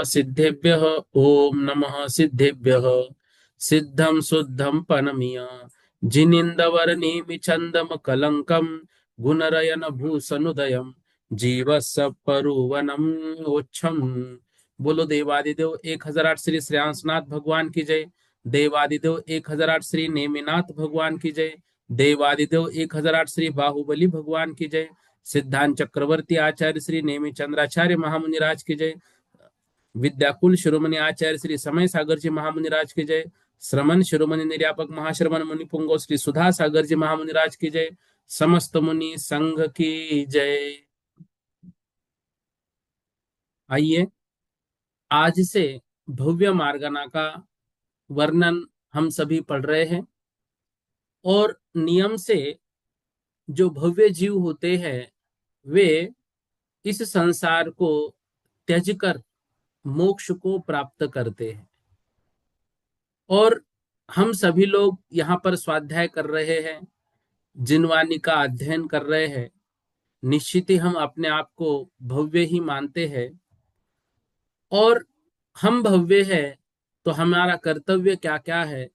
सिद्धेभ्यः ओम नमः सिद्धेभ्यः सिद्धं शुद्धं पनमीय जिनिंदवर्णिमि चंदम कलंकम गुणरयन भूषनुदयम जीवस्य परुवनम ओच्छम। बोलो देवादिदेव 1008 श्री श्रेयांसनाथ भगवान की जय। देवादिदेव 1008 श्री नेमिनाथ भगवान की जय। देवादिदेव 1008 श्री बाहुबली भगवान की जय। सिद्धांत चक्रवर्ती आचार्य श्री नेमि चंद्राचार्य महामुनिराज की जय। विद्याकुल शिरोमणि आचार्य श्री समय सागर जी महामुनिराज की जय। श्रमण शिरोमणि निर्यापक महाश्रमण मुनि पुंगो श्री सुधा सागर जी महामुनिराज की जय। समस्त मुनि संघ की जय। आइए आज से भव्य मार्गना का वर्णन हम सभी पढ़ रहे हैं। और नियम से जो भव्य जीव होते हैं वे इस संसार को त्यज कर मोक्ष को प्राप्त करते हैं। और हम सभी लोग यहाँ पर स्वाध्याय कर रहे हैं, जिनवानी का अध्ययन कर रहे हैं। निश्चित ही हम अपने आप को भव्य ही मानते हैं। और हम भव्य है तो हमारा कर्तव्य क्या क्या है,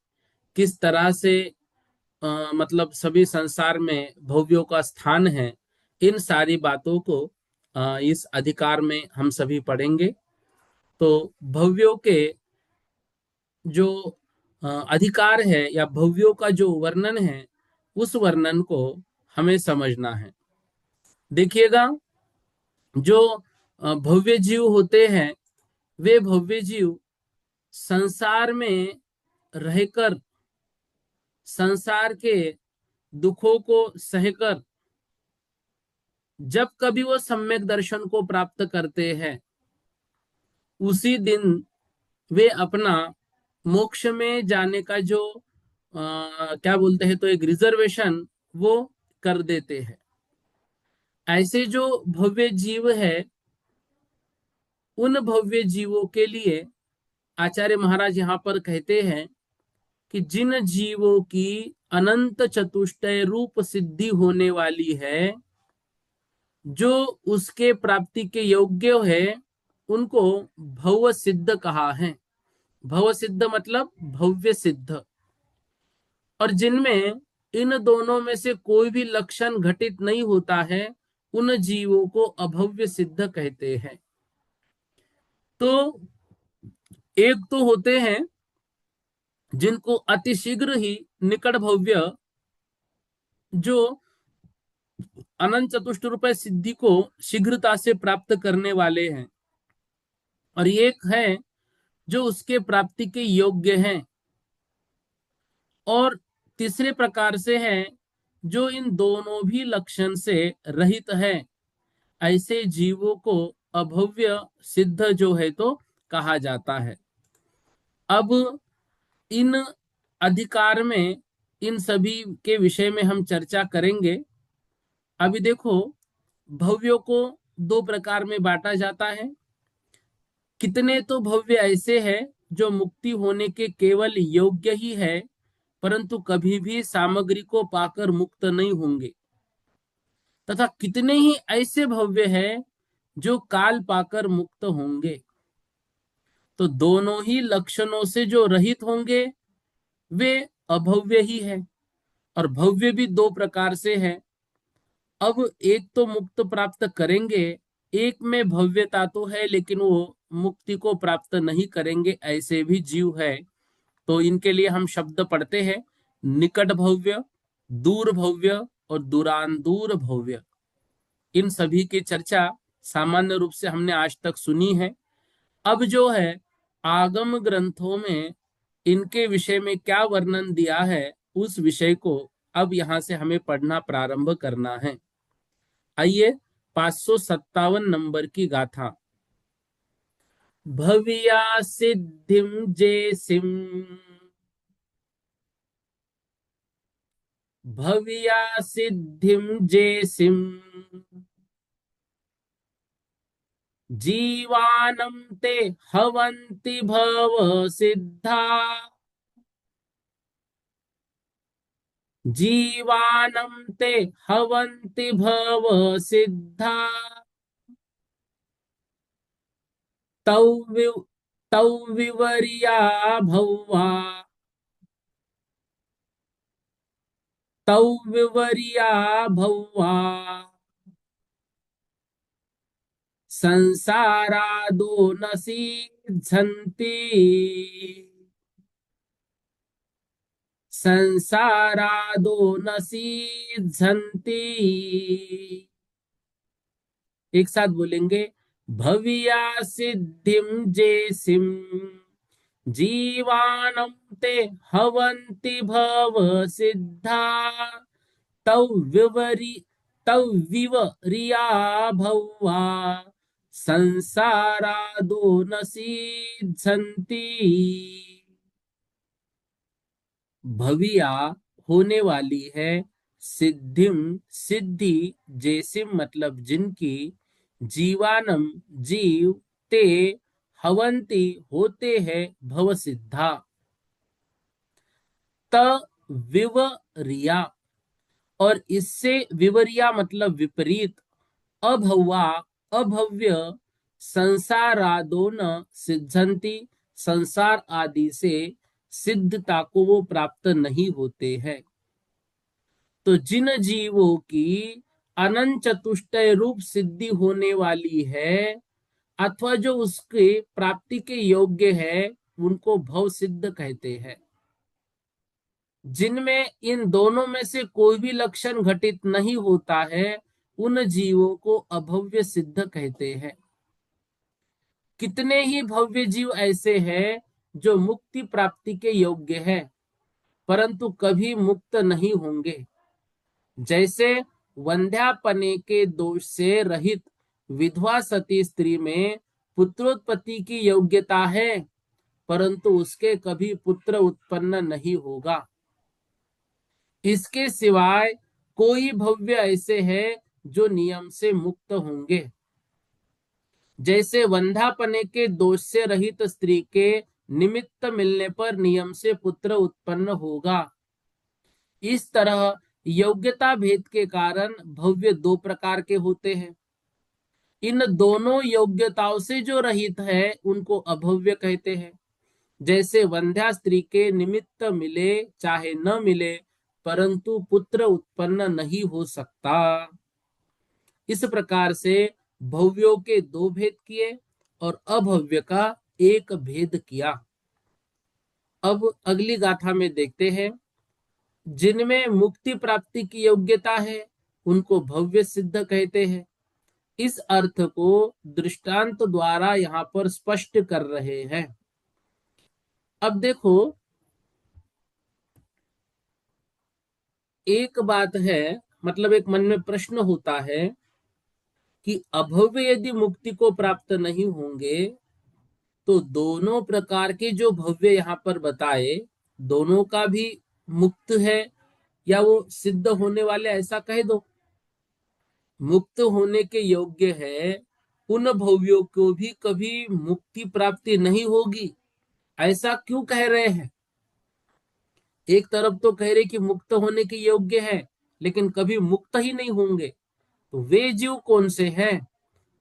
किस तरह से मतलब सभी संसार में भव्यों का स्थान है, इन सारी बातों को इस अधिकार में हम सभी पढ़ेंगे। तो भव्यों के जो अधिकार है या भव्यों का जो वर्णन है, उस वर्णन को हमें समझना है। देखिएगा, जो भव्य जीव होते हैं वे भव्य जीव संसार में रहकर संसार के दुखों को सहकर जब कभी वो सम्यक दर्शन को प्राप्त करते हैं, उसी दिन वे अपना मोक्ष में जाने का जो क्या बोलते हैं तो एक रिजर्वेशन वो कर देते हैं। ऐसे जो भव्य जीव है, उन भव्य जीवों के लिए आचार्य महाराज यहाँ पर कहते हैं कि जिन जीवों की अनंत चतुष्टय रूप सिद्धि होने वाली है, जो उसके प्राप्ति के योग्य है, उनको भव सिद्ध कहा है। भव सिद्ध मतलब भव्य सिद्ध। और जिनमें इन दोनों में से कोई भी लक्षण घटित नहीं होता है, उन जीवों को अभव्य सिद्ध कहते हैं। तो एक तो होते हैं जिनको अतिशीघ्र ही निकट भव्य, जो अनंत चतुष्ट रूपये सिद्धि को शीघ्रता से प्राप्त करने वाले हैं। और एक है जो उसके प्राप्ति के योग्य हैं। और तीसरे प्रकार से है जो इन दोनों भी लक्षण से रहित है। ऐसे जीवों को अभव्य सिद्ध जो है तो कहा जाता है। अब इन अधिकार में इन सभी के विषय में हम चर्चा करेंगे। अभी देखो, भव्यों को दो प्रकार में बांटा जाता है। कितने तो भव्य ऐसे हैं जो मुक्ति होने के केवल योग्य ही है, परंतु कभी भी सामग्री को पाकर मुक्त नहीं होंगे। तथा कितने ही ऐसे भव्य हैं जो काल पाकर मुक्त होंगे। तो दोनों ही लक्षणों से जो रहित होंगे वे अभव्य ही है। और भव्य भी दो प्रकार से है। अब एक तो मुक्त प्राप्त करेंगे, एक में भव्यता तो है लेकिन वो मुक्ति को प्राप्त नहीं करेंगे, ऐसे भी जीव है। तो इनके लिए हम शब्द पढ़ते हैं, निकट भव्य, दूर भव्य और दूरांदूर भव्य। इन सभी की चर्चा सामान्य रूप से हमने आज तक सुनी है। अब जो है आगम ग्रंथों में इनके विषय में क्या वर्णन दिया है, उस विषय को अब यहां से हमें पढ़ना प्रारंभ करना है। आइए 557 नंबर की गाथा। भव्या सिद्धिम जेसिम, भव्या सिद्धिम जेसिम, जीवानं ते हवन्ति भव सिद्धा, जीवानं ते हवन्ति भव सिद्धा, तौ वि तौ विवर्या भौवा, तौ विवर्या भौवा, संसारादो न सिद्ध्यन्ति, संसारादो न सिद्ध्यन्ति। एक साथ बोलेंगे, भव्या सिद्धिम जेसिम, जीवानं ते हवन्ति भव सिद्धा, तौ विवरि तौ विवरिया भौवा, संसारादो न सिद्ध्यन्ति। भविया होने वाली है, सिद्धिम सिद्धि, जैसिम मतलब जिनकी, जीवानम जीव, ते हवंती होते हैं, भव सिद्धा, त विवरिया और इससे विवरिया मतलब विपरीत, अभवा अभव्य, संसारादो न सिद्धंती, संसार आदि से सिद्धता को वो प्राप्त नहीं होते हैं। तो जिन जीवों की अनंत चतुष्टय रूप सिद्धि होने वाली है, अथवा जो उसके प्राप्ति के योग्य है, उनको भव सिद्ध कहते हैं। जिनमें इन दोनों में से कोई भी लक्षण घटित नहीं होता है, उन जीवों को अभव्य सिद्ध कहते हैं। कितने ही भव्य जीव ऐसे हैं जो मुक्ति प्राप्ति के योग्य है, परंतु कभी मुक्त नहीं होंगे। जैसे वंध्यापने के दोष से रहित विधवा सती स्त्री में पुत्रोत्पत्ति की योग्यता है, परंतु उसके कभी पुत्र उत्पन्न नहीं होगा। इसके सिवाय कोई भव्य ऐसे हैं जो नियम से मुक्त होंगे। जैसे वंध्यापने के दोष से रहित स्त्री के निमित्त मिलने पर नियम से पुत्र उत्पन्न होगा, इस तरह योग्यता भेद के कारण भव्य दो प्रकार के होते हैं। इन दोनों योग्यताओं से जो रहित है, उनको अभव्य कहते हैं। जैसे वंध्या स्त्री के निमित्त मिले चाहे न मिले, परंतु पुत्र उत्पन्न नहीं हो सकता। इस प्रकार से भव्यों के दो भेद किए और अभव्य का एक भेद किया। अब अगली गाथा में देखते हैं, जिनमें मुक्ति प्राप्ति की योग्यता है, उनको भव्य सिद्ध कहते हैं। इस अर्थ को दृष्टांत द्वारा यहाँ पर स्पष्ट कर रहे हैं। अब देखो, एक बात है, मतलब एक मन में प्रश्न होता है कि अभव्य यदि मुक्ति को प्राप्त नहीं होंगे, तो दोनों प्रकार के जो भव्य यहाँ पर बताए, दोनों का भी मुक्त है या वो सिद्ध होने वाले, ऐसा कह दो। मुक्त होने के योग्य है, उन भव्यों को भी कभी मुक्ति प्राप्ति नहीं होगी, ऐसा क्यों कह रहे हैं? एक तरफ तो कह रहे कि मुक्त होने के योग्य है, लेकिन कभी मुक्त ही नहीं होंगे, तो वे जीव कौन से हैं?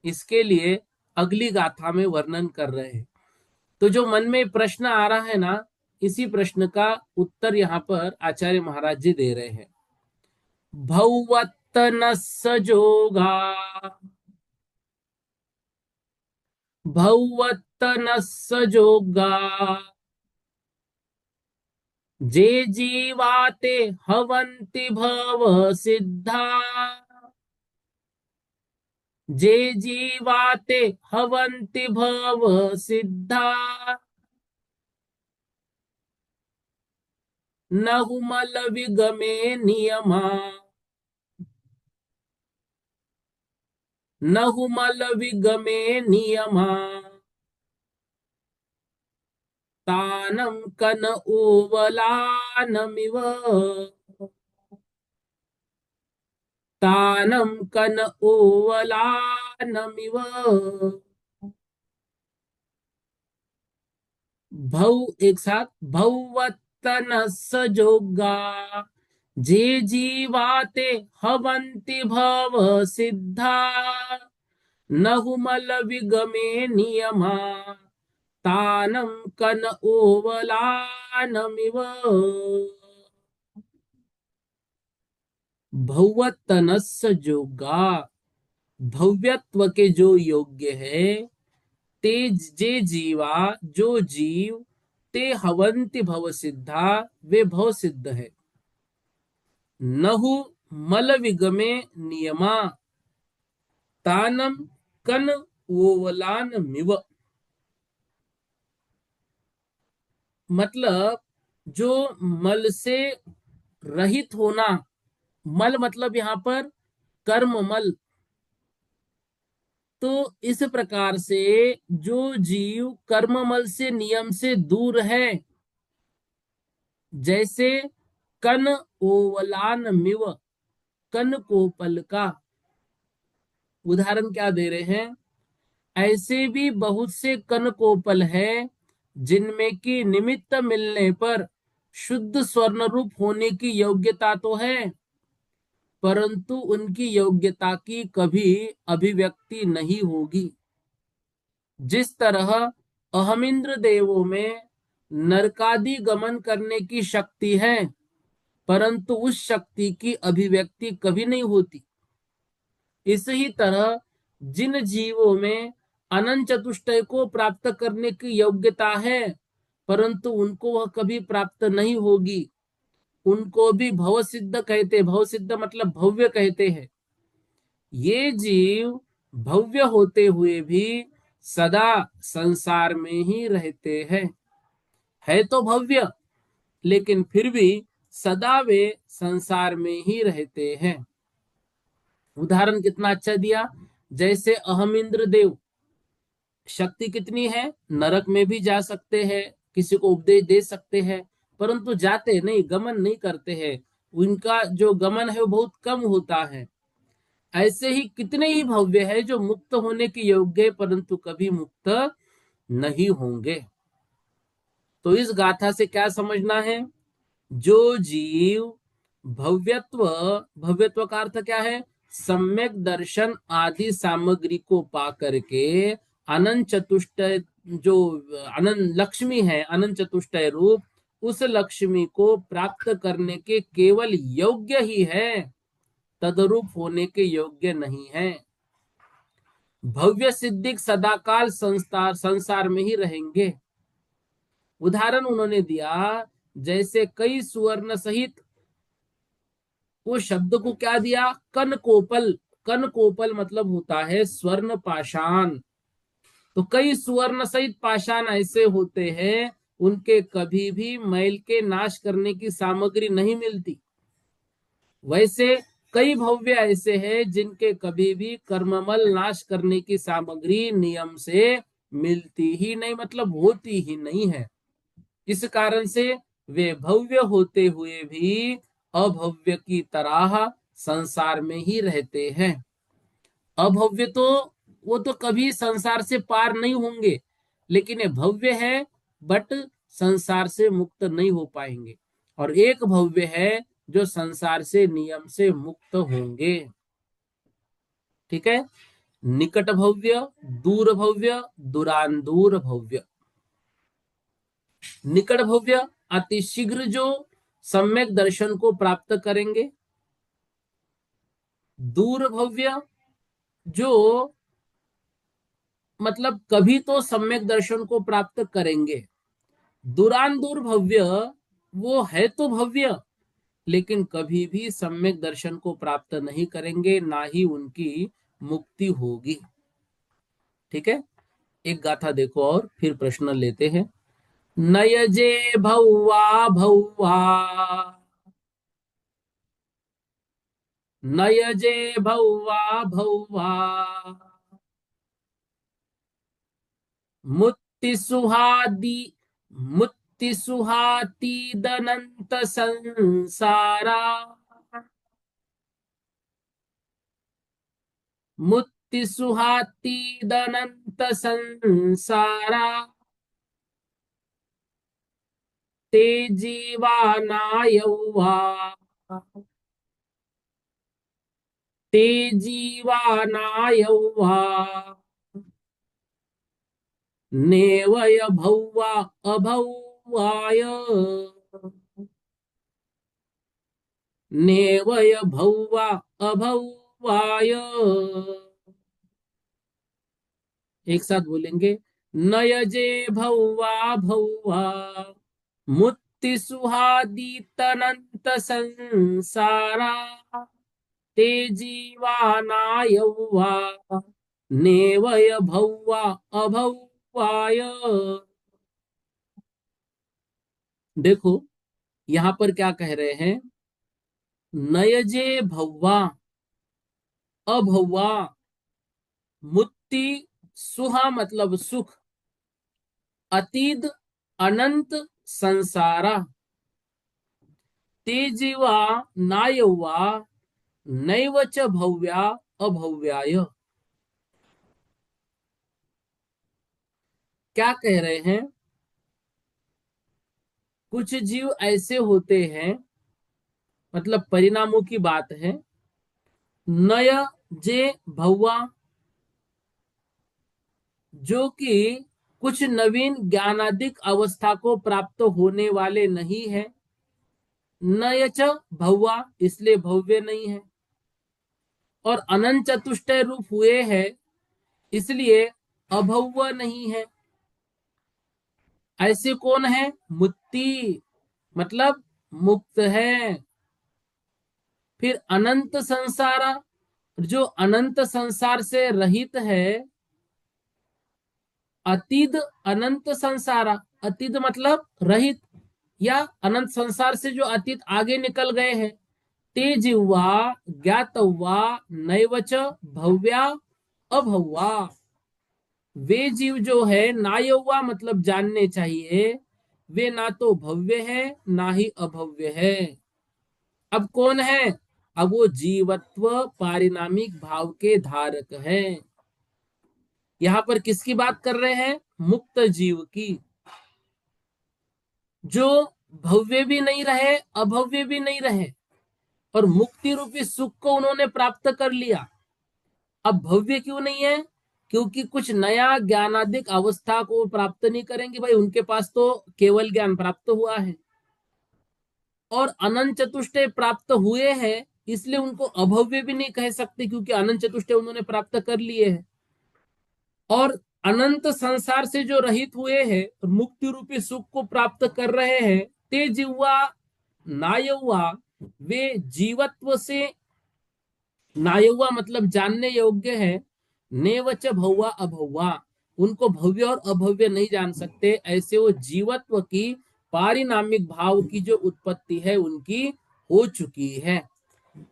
इसके लिए अगली गाथा में वर्णन कर रहे हैं। तो जो मन में प्रश्न आ रहा है ना, इसी प्रश्न का उत्तर यहाँ पर आचार्य महाराज जी दे रहे हैं। भौवत्त न सजोगा, भौवत्त न सजोगा, जे जीवाते हवन्ति भव सिद्धा, जे जीवाते हवन्ति भव सिद्धा, नहुमल विगमे नियमा, नहुमल विगमे नियमा तानं कन ओवलानमिव तानं कन ओवलानमिव भौ एक साथ भौवत्तन सजोगा जे जीवाते हवन्ति भव सिद्धा नहुमल विगमे नियमा तानं कन ओवलानमिव भौवत्तनस्य जोगा भव्यत्व के जो योग्य है ते जे जीवा जो जीव ते हवंति भव सिद्धा वे भव सिद्ध है नहु मल विगमे नियमा तानम कन ओवलान मिव मतलब जो मल से रहित होना मल मतलब यहां पर कर्म मल तो इस प्रकार से जो जीव कर्ममल से नियम से दूर है जैसे कन ओवलान मिव कन कोपल का उदाहरण क्या दे रहे हैं ऐसे भी बहुत से कन कोपल है जिनमें की निमित्त मिलने पर शुद्ध स्वर्ण रूप होने की योग्यता तो है परंतु उनकी योग्यता की कभी अभिव्यक्ति नहीं होगी जिस तरह अहमिंद्र देवों में नरकादि गमन करने की शक्ति है परंतु उस शक्ति की अभिव्यक्ति कभी नहीं होती इसी तरह जिन जीवों में अनंत चतुष्टय को प्राप्त करने की योग्यता है परंतु उनको वह कभी प्राप्त नहीं होगी उनको भी भव सिद्ध कहते भव सिद्ध मतलब भव्य कहते हैं ये जीव भव्य होते हुए भी सदा संसार में ही रहते हैं है तो भव्य लेकिन फिर भी सदा वे संसार में ही रहते हैं उदाहरण कितना अच्छा दिया जैसे अहम इंद्र देव शक्ति कितनी है नरक में भी जा सकते हैं किसी को उपदेश दे सकते हैं परंतु जाते नहीं गमन नहीं करते हैं उनका जो गमन है वो बहुत कम होता है ऐसे ही कितने ही भव्य है जो मुक्त होने के योग्य है परंतु कभी मुक्त नहीं होंगे तो इस गाथा से क्या समझना है जो जीव भव्यत्व भव्यत्व का अर्थ क्या है सम्यक दर्शन आदि सामग्री को पा करके अनंत चतुष्टय जो अनंत लक्ष्मी है अनंत चतुष्टय रूप उस लक्ष्मी को प्राप्त करने के केवल योग्य ही है तदरूप होने के योग्य नहीं है भव्य सिद्धिक सदाकाल संसार में ही रहेंगे उदाहरण उन्होंने दिया जैसे कई सुवर्ण सहित वो शब्द को क्या दिया कन कोपल मतलब होता है स्वर्ण पाषाण तो कई सुवर्ण सहित पाषाण ऐसे होते हैं उनके कभी भी मैल के नाश करने की सामग्री नहीं मिलती वैसे कई भव्य ऐसे हैं जिनके कभी भी कर्ममल नाश करने की सामग्री नियम से मिलती ही नहीं मतलब होती ही नहीं है इस कारण से वे भव्य होते हुए भी अभव्य की तरह संसार में ही रहते हैं अभव्य तो वो तो कभी संसार से पार नहीं होंगे लेकिन ये भव्य है बट संसार से मुक्त नहीं हो पाएंगे और एक भव्य है जो संसार से नियम से मुक्त होंगे ठीक है निकट भव्य दूर भव्य दूरांदूर भव्य निकट भव्य अति शीघ्र जो सम्यक दर्शन को प्राप्त करेंगे दूर भव्य जो मतलब कभी तो सम्यक दर्शन को प्राप्त करेंगे दूरांदूर भव्य वो है तो भव्य लेकिन कभी भी सम्यक दर्शन को प्राप्त नहीं करेंगे ना ही उनकी मुक्ति होगी ठीक है एक गाथा देखो और फिर प्रश्न लेते हैं नयजे भौवा भौवा नयजे भौवा भौवा मुत्तिसुहादि मुत्तिसुहातीदनंत संसारा मुत्तिसुहातीदनंत संसारा ते जीवानायौवा ते जीवानायौवा नेवय भौवा अभौवाय नेवय भौवा अभौवाय। एक साथ बोलेंगे, नयजे भौवा भौवा मुत्ति सुहादीतनंत संसारा ते जीवानायौवा नेवय भौवा अभौवाय। देखो यहां पर क्या कह रहे हैं, नयजे भौवा अभौवा मुत्ति सुहा मतलब सुख अतीद अनंत संसारा ते जीवा नायौवा नैव च भव्या अभव्याय। क्या कह रहे हैं, कुछ जीव ऐसे होते हैं, मतलब परिणामों की बात है, नय जे भव्वा जो कि कुछ नवीन ज्ञानादिक अवस्था को प्राप्त होने वाले नहीं है, नय च भव्वा इसलिए भव्य नहीं है, और अनंत चतुष्टय रूप हुए हैं इसलिए अभव्य नहीं है। ऐसे कौन है, मुक्ति मतलब मुक्त है। फिर अनंत संसारा जो अनंत संसार से रहित है, अतीत अनंत संसारा अतीत मतलब रहित या अनंत संसार से जो अतीत आगे निकल गए हैं, ते जीवा ज्ञातवा नैवच भव्या अभव्या। वे जीव जो है नायौवा मतलब जानने चाहिए, वे ना तो भव्य है ना ही अभव्य है। अब कौन है, अब वो जीवत्व पारिणामिक भाव के धारक है। यहां पर किसकी बात कर रहे हैं, मुक्त जीव की, जो भव्य भी नहीं रहे अभव्य भी नहीं रहे और मुक्ति रूपी सुख को उन्होंने प्राप्त कर लिया। अब भव्य क्यों नहीं है, क्योंकि कुछ नया ज्ञानादिक अवस्था को प्राप्त नहीं करेंगे, भाई उनके पास तो केवल ज्ञान प्राप्त हुआ है, और अनंत चतुष्टय प्राप्त हुए हैं इसलिए उनको अभव्य भी नहीं कह सकते, क्योंकि अनंत चतुष्टय उन्होंने प्राप्त कर लिए हैं। और अनंत संसार से जो रहित हुए हैं और मुक्ति रूपी सुख को प्राप्त कर रहे हैं, ते जीवा नायौवा वे जीवत्व से, नायौवा मतलब जानने योग्य है, नेवच भौवा अभौवा उनको भव्य और अभव्य नहीं जान सकते। ऐसे वो जीवत्व की पारिणामिक भाव की जो उत्पत्ति है उनकी हो चुकी है,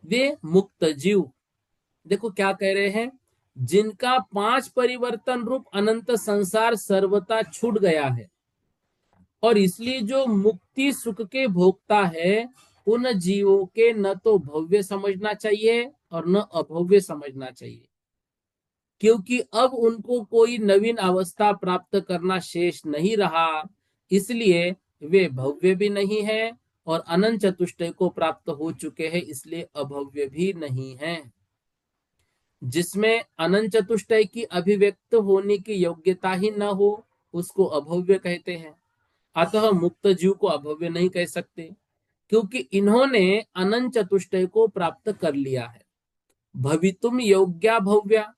वे मुक्त जीव। देखो क्या कह रहे हैं, जिनका पांच परिवर्तन रूप अनंत संसार सर्वथा छूट गया है और इसलिए जो मुक्ति सुख के भोक्ता है, उन जीवों के न तो भव्य समझना चाहिए और न अभव्य समझना चाहिए, क्योंकि अब उनको कोई नवीन अवस्था प्राप्त करना शेष नहीं रहा, इसलिए वे भव्य भी नहीं है और अनंत चतुष्टय को प्राप्त हो चुके हैं इसलिए अभव्य भी नहीं है। जिसमें अनंत चतुष्टय की अभिव्यक्त होने की योग्यता ही न हो उसको अभव्य कहते हैं। अतः मुक्त जीव को अभव्य नहीं कह सकते, क्योंकि इन्होंने अनंत चतुष्टय को प्राप्त कर लिया है। भवितुम योग्या भव्या,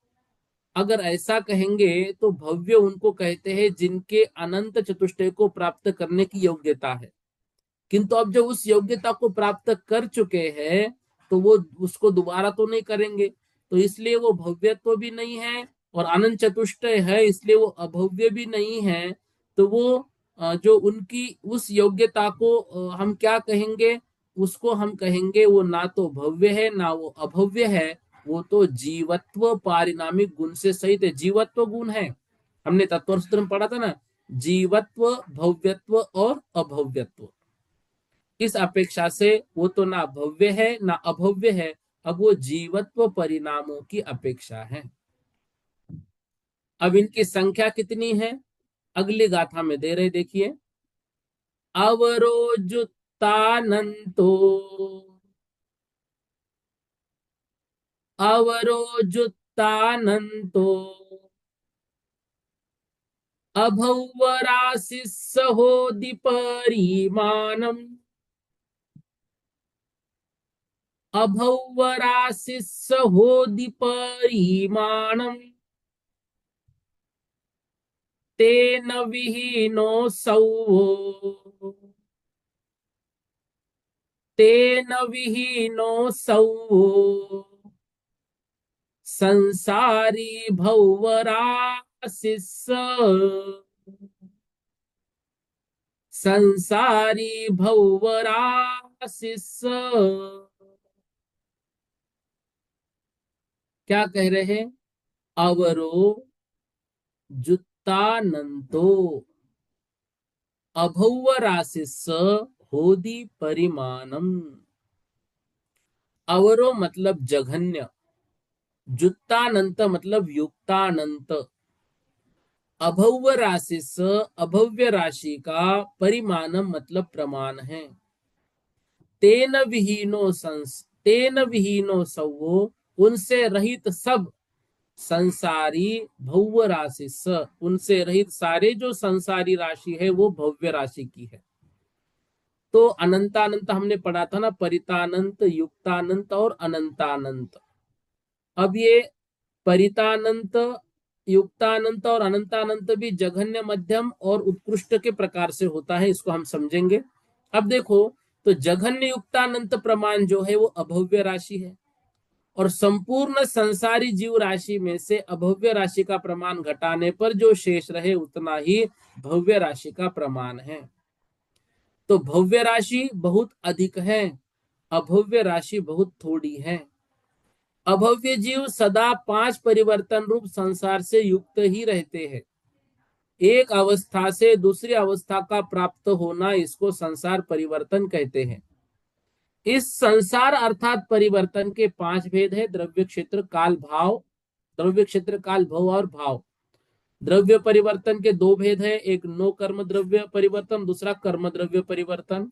अगर ऐसा कहेंगे तो भव्य उनको कहते हैं जिनके अनंत चतुष्टय को प्राप्त करने की योग्यता है, किंतु अब जब उस योग्यता को प्राप्त कर चुके हैं तो वो उसको दोबारा तो नहीं करेंगे, तो इसलिए वो भव्यत्व भी नहीं है और अनंत चतुष्टय है इसलिए वो अभव्य भी नहीं है। तो वो जो उनकी उस योग्यता को हम क्या कहेंगे, उसको हम कहेंगे वो ना तो भव्य है ना वो अभव्य है, वो तो जीवत्व पारिणामिक गुण से सहित है। जीवत्व गुण है, हमने तत्व सूत्र में पढ़ा था ना, जीवत्व, भव्यत्व और अभव्यत्व। इस अपेक्षा से वो तो ना भव्य है ना अभव्य है, अब वो जीवत्व परिणामों की अपेक्षा है। अब इनकी संख्या कितनी है, अगली गाथा में दे रहे, देखिए। अवरोजुतानंतो, अवरोजुतानंतो अभौवरासि सहोदिपरिमाणम्, अभौवरासि सहोदिपरिमाणम् तेन विहीनो सौवो, तेन विहीनो सौवो संसारी भौवरासि संसारी भौवरासि। क्या कह रहे हैं, अवरो जुत्तानंतो अभौवराशिस होदी परिमाणम। अवरो मतलब जघन्य, जुत्तानंत मतलब युक्तानंत, अभव्य राशि से अभव्य राशि का परिमाणम मतलब प्रमाण है। तेन विहीनो तेन विहीनो सवो, उनसे रहित सब संसारी भव्य राशि स, उनसे रहित सारे जो संसारी राशि है वो भव्य राशि की है। तो अनंतानंत हमने पढ़ा था ना, परितानंत, युक्तानंत और अनंतानंत। अब ये परितानंत, युक्तानंत और अनंतानंत भी जघन्य, मध्यम और उत्कृष्ट के प्रकार से होता है, इसको हम समझेंगे। अब देखो, तो जघन्य युक्तानंत प्रमाण जो है वो अभव्य राशि है, और संपूर्ण संसारी जीव राशि में से अभव्य राशि का प्रमाण घटाने पर जो शेष रहे उतना ही भव्य राशि का प्रमाण है। तो भव्य राशि बहुत अधिक है, अभव्य राशि बहुत थोड़ी है। अभव्य जीव सदा पांच परिवर्तन रूप संसार से युक्त ही रहते हैं। एक अवस्था से दूसरी अवस्था का प्राप्त होना, इसको संसार परिवर्तन कहते हैं। इस संसार अर्थात परिवर्तन के पांच भेद है, द्रव्य, क्षेत्र, काल, भाव। द्रव्य, क्षेत्र, काल, भव और भाव। द्रव्य परिवर्तन के दो भेद है, एक नो कर्म द्रव्य परिवर्तन, दूसरा कर्म द्रव्य परिवर्तन।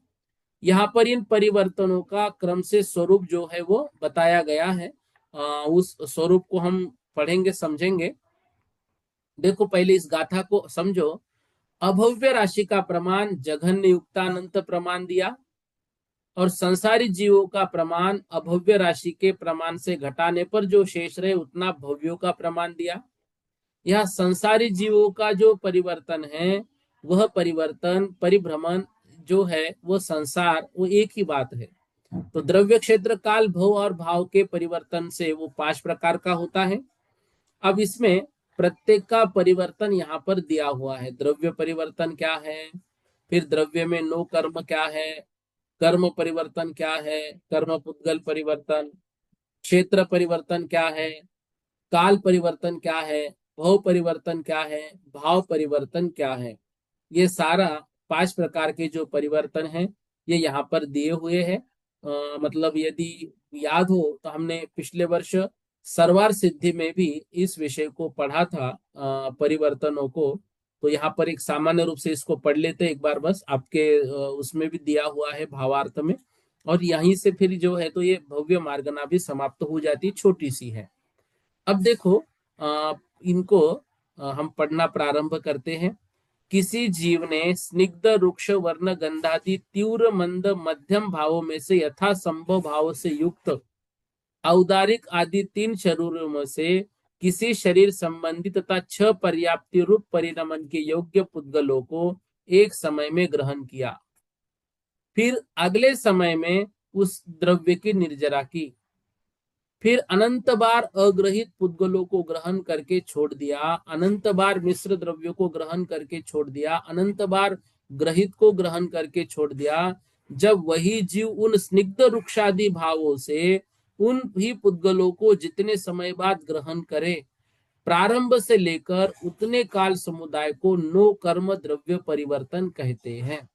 यहाँ पर इन परिवर्तनों का क्रम से स्वरूप जो है वो बताया गया है। उस स्वरूप को हम पढ़ेंगे, समझेंगे। देखो, पहले इस गाथा को समझो। अभव्य राशि का प्रमाण जघन्य युक्तानंत प्रमाण दिया, और संसारी जीवों का प्रमाण अभव्य राशि के प्रमाण से घटाने पर जो शेष रहे उतना भव्यों का प्रमाण दिया। यह संसारी जीवों का जो परिवर्तन है, वह परिवर्तन, परिभ्रमण जो है वो संसार, वो एक ही बात है। तो द्रव्य, क्षेत्र, काल, भव और भाव के परिवर्तन से वो पांच प्रकार का होता है। अब इसमें प्रत्येक का परिवर्तन यहाँ पर दिया हुआ है। द्रव्य परिवर्तन क्या है, फिर द्रव्य में नो कर्म क्या है, कर्म परिवर्तन क्या है, कर्म पुद्गल परिवर्तन, क्षेत्र परिवर्तन क्या है, काल परिवर्तन क्या है, भव परिवर्तन क्या है, भाव परिवर्तन क्या है। ये सारा पांच प्रकार के जो परिवर्तन हैं ये यहाँ पर दिए हुए हैं। मतलब यदि याद हो तो हमने पिछले वर्ष सर्वार सिद्धि में भी इस विषय को पढ़ा था, परिवर्तनों को। तो यहाँ पर एक सामान्य रूप से इसको पढ़ लेते एक बार, बस आपके उसमें भी दिया हुआ है भावार्थ में। और यहीं से फिर जो है तो ये भव्य मार्गना भी समाप्त हो जाती, छोटी सी है। अब देखो, इनको हम पढ़ना प्रारंभ करते हैं। किसी जीव ने स्निग्ध, रुक्ष, वर्ण, गंधादि तीव्र, मंद, मध्यम भावों में से यथा संभव भाव से युक्त औदारिक आदि तीन शरीरों में से किसी शरीर संबंधी तथा छह पर्याप्ति रूप परिणमन के योग्य पुद्गलों को एक समय में ग्रहण किया, फिर अगले समय में उस द्रव्य की निर्जरा की, फिर अनंत बार अग्रहित पुद्गलों को ग्रहण करके छोड़ दिया, अनंत बार मिश्र द्रव्यों को ग्रहण करके छोड़ दिया, अनंत बार ग्रहित को ग्रहण करके छोड़ दिया, जब वही जीव उन स्निग्ध वृक्षादि भावों से उन ही पुद्गलों को जितने समय बाद ग्रहण करे, प्रारंभ से लेकर उतने काल समुदाय को नो कर्म द्रव्य परिवर्तन कहते हैं।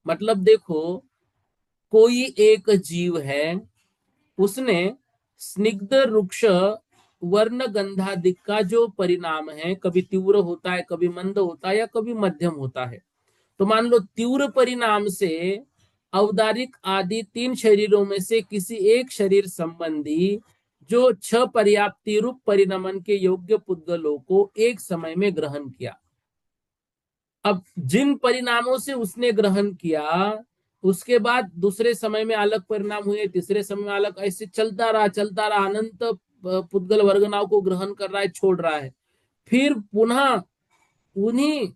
मतलब देखो, कोई एक जीव है, उसने स्निग्ध वृक्ष वर्ण गंधादिक का जो परिणाम है, कभी तीव्र होता है, कभी मंद होता है, या कभी मध्यम होता है। तो मान लो तीव्र परिणाम से औदारिक आदि 3 शरीरों में से किसी एक शरीर संबंधी जो 6 पर्याप्ति रूप परिणमन के योग्य पुद्गलों को एक समय में ग्रहण किया। अब जिन परिणामों से उसने ग्रहण किया, उसके बाद दूसरे समय में अलग परिणाम हुए, तीसरे समय में अलग, ऐसे चलता रहा, अनंत पुद्गल वर्गनाओं को ग्रहण कर रहा है, छोड़ रहा है। फिर पुनः उन्हीं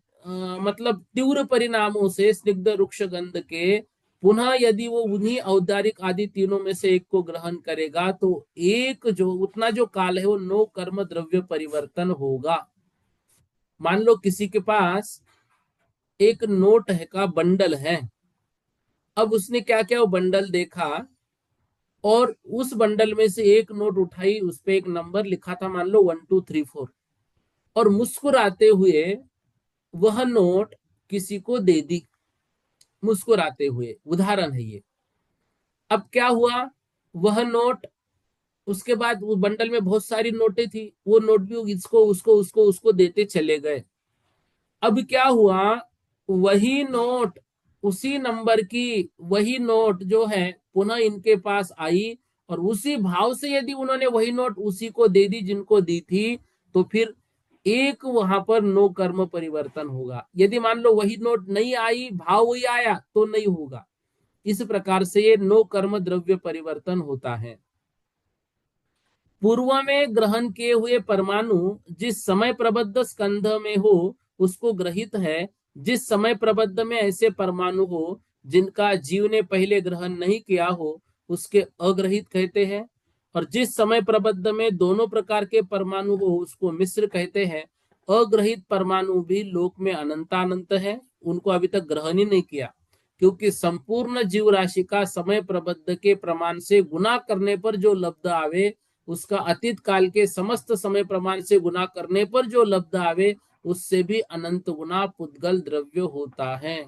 मतलब तीव्र परिणामों से स्निग्ध वृक्ष गंध के पुनः यदि वो उन्हीं औदारिक आदि तीनों में से एक को ग्रहण करेगा, तो एक जो उतना जो काल है वो नो कर्म द्रव्य परिवर्तन होगा। मान लो किसी के पास एक नोट है का बंडल है। अब उसने क्या किया, वो बंडल देखा और उस बंडल में से एक नोट उठाई, उस पे एक नंबर लिखा था, मान लो 1234, और मुस्कुराते हुए वह नोट किसी को दे दी, मुस्कुराते हुए, उदाहरण है ये। अब क्या हुआ, वह नोट, उसके बाद वो बंडल में बहुत सारी नोटें थी, वो नोट भी इसको उसको उसको उसको देते चले गए। अब क्या हुआ, वही नोट, उसी नंबर की वही नोट जो है पुनः इनके पास आई, और उसी भाव से यदि उन्होंने वही नोट उसी को दे दी जिनको दी थी, तो फिर एक वहां पर नो कर्म परिवर्तन होगा। यदि मान लो वही नोट नहीं आई, भाव वही आया, तो नहीं होगा। इस प्रकार से ये नो कर्म द्रव्य परिवर्तन होता है। पूर्व में ग्रहण किए हुए परमाणु जिस समय प्रबद्ध स्कंध में हो उसको ग्रहित है। जिस समय प्रबद्ध में ऐसे परमाणु हो जिनका जीव ने पहले ग्रहण नहीं किया हो, उसके अग्रहित कहते हैं। और जिस समय प्रबद्ध में दोनों प्रकार के परमाणु हो उसको मिश्र कहते हैं। अग्रहित परमाणु भी लोक में अनंतानंत है, उनको अभी तक ग्रहण ही नहीं किया, क्योंकि संपूर्ण जीव राशि का समय प्रबद्ध के प्रमाण से गुना करने पर जो लब्ध आवे, उसका अतीत काल के समस्त समय प्रमाण से गुना करने पर जो लब्ध आवे, उससे भी अनंत गुना पुद्गल द्रव्य होता है।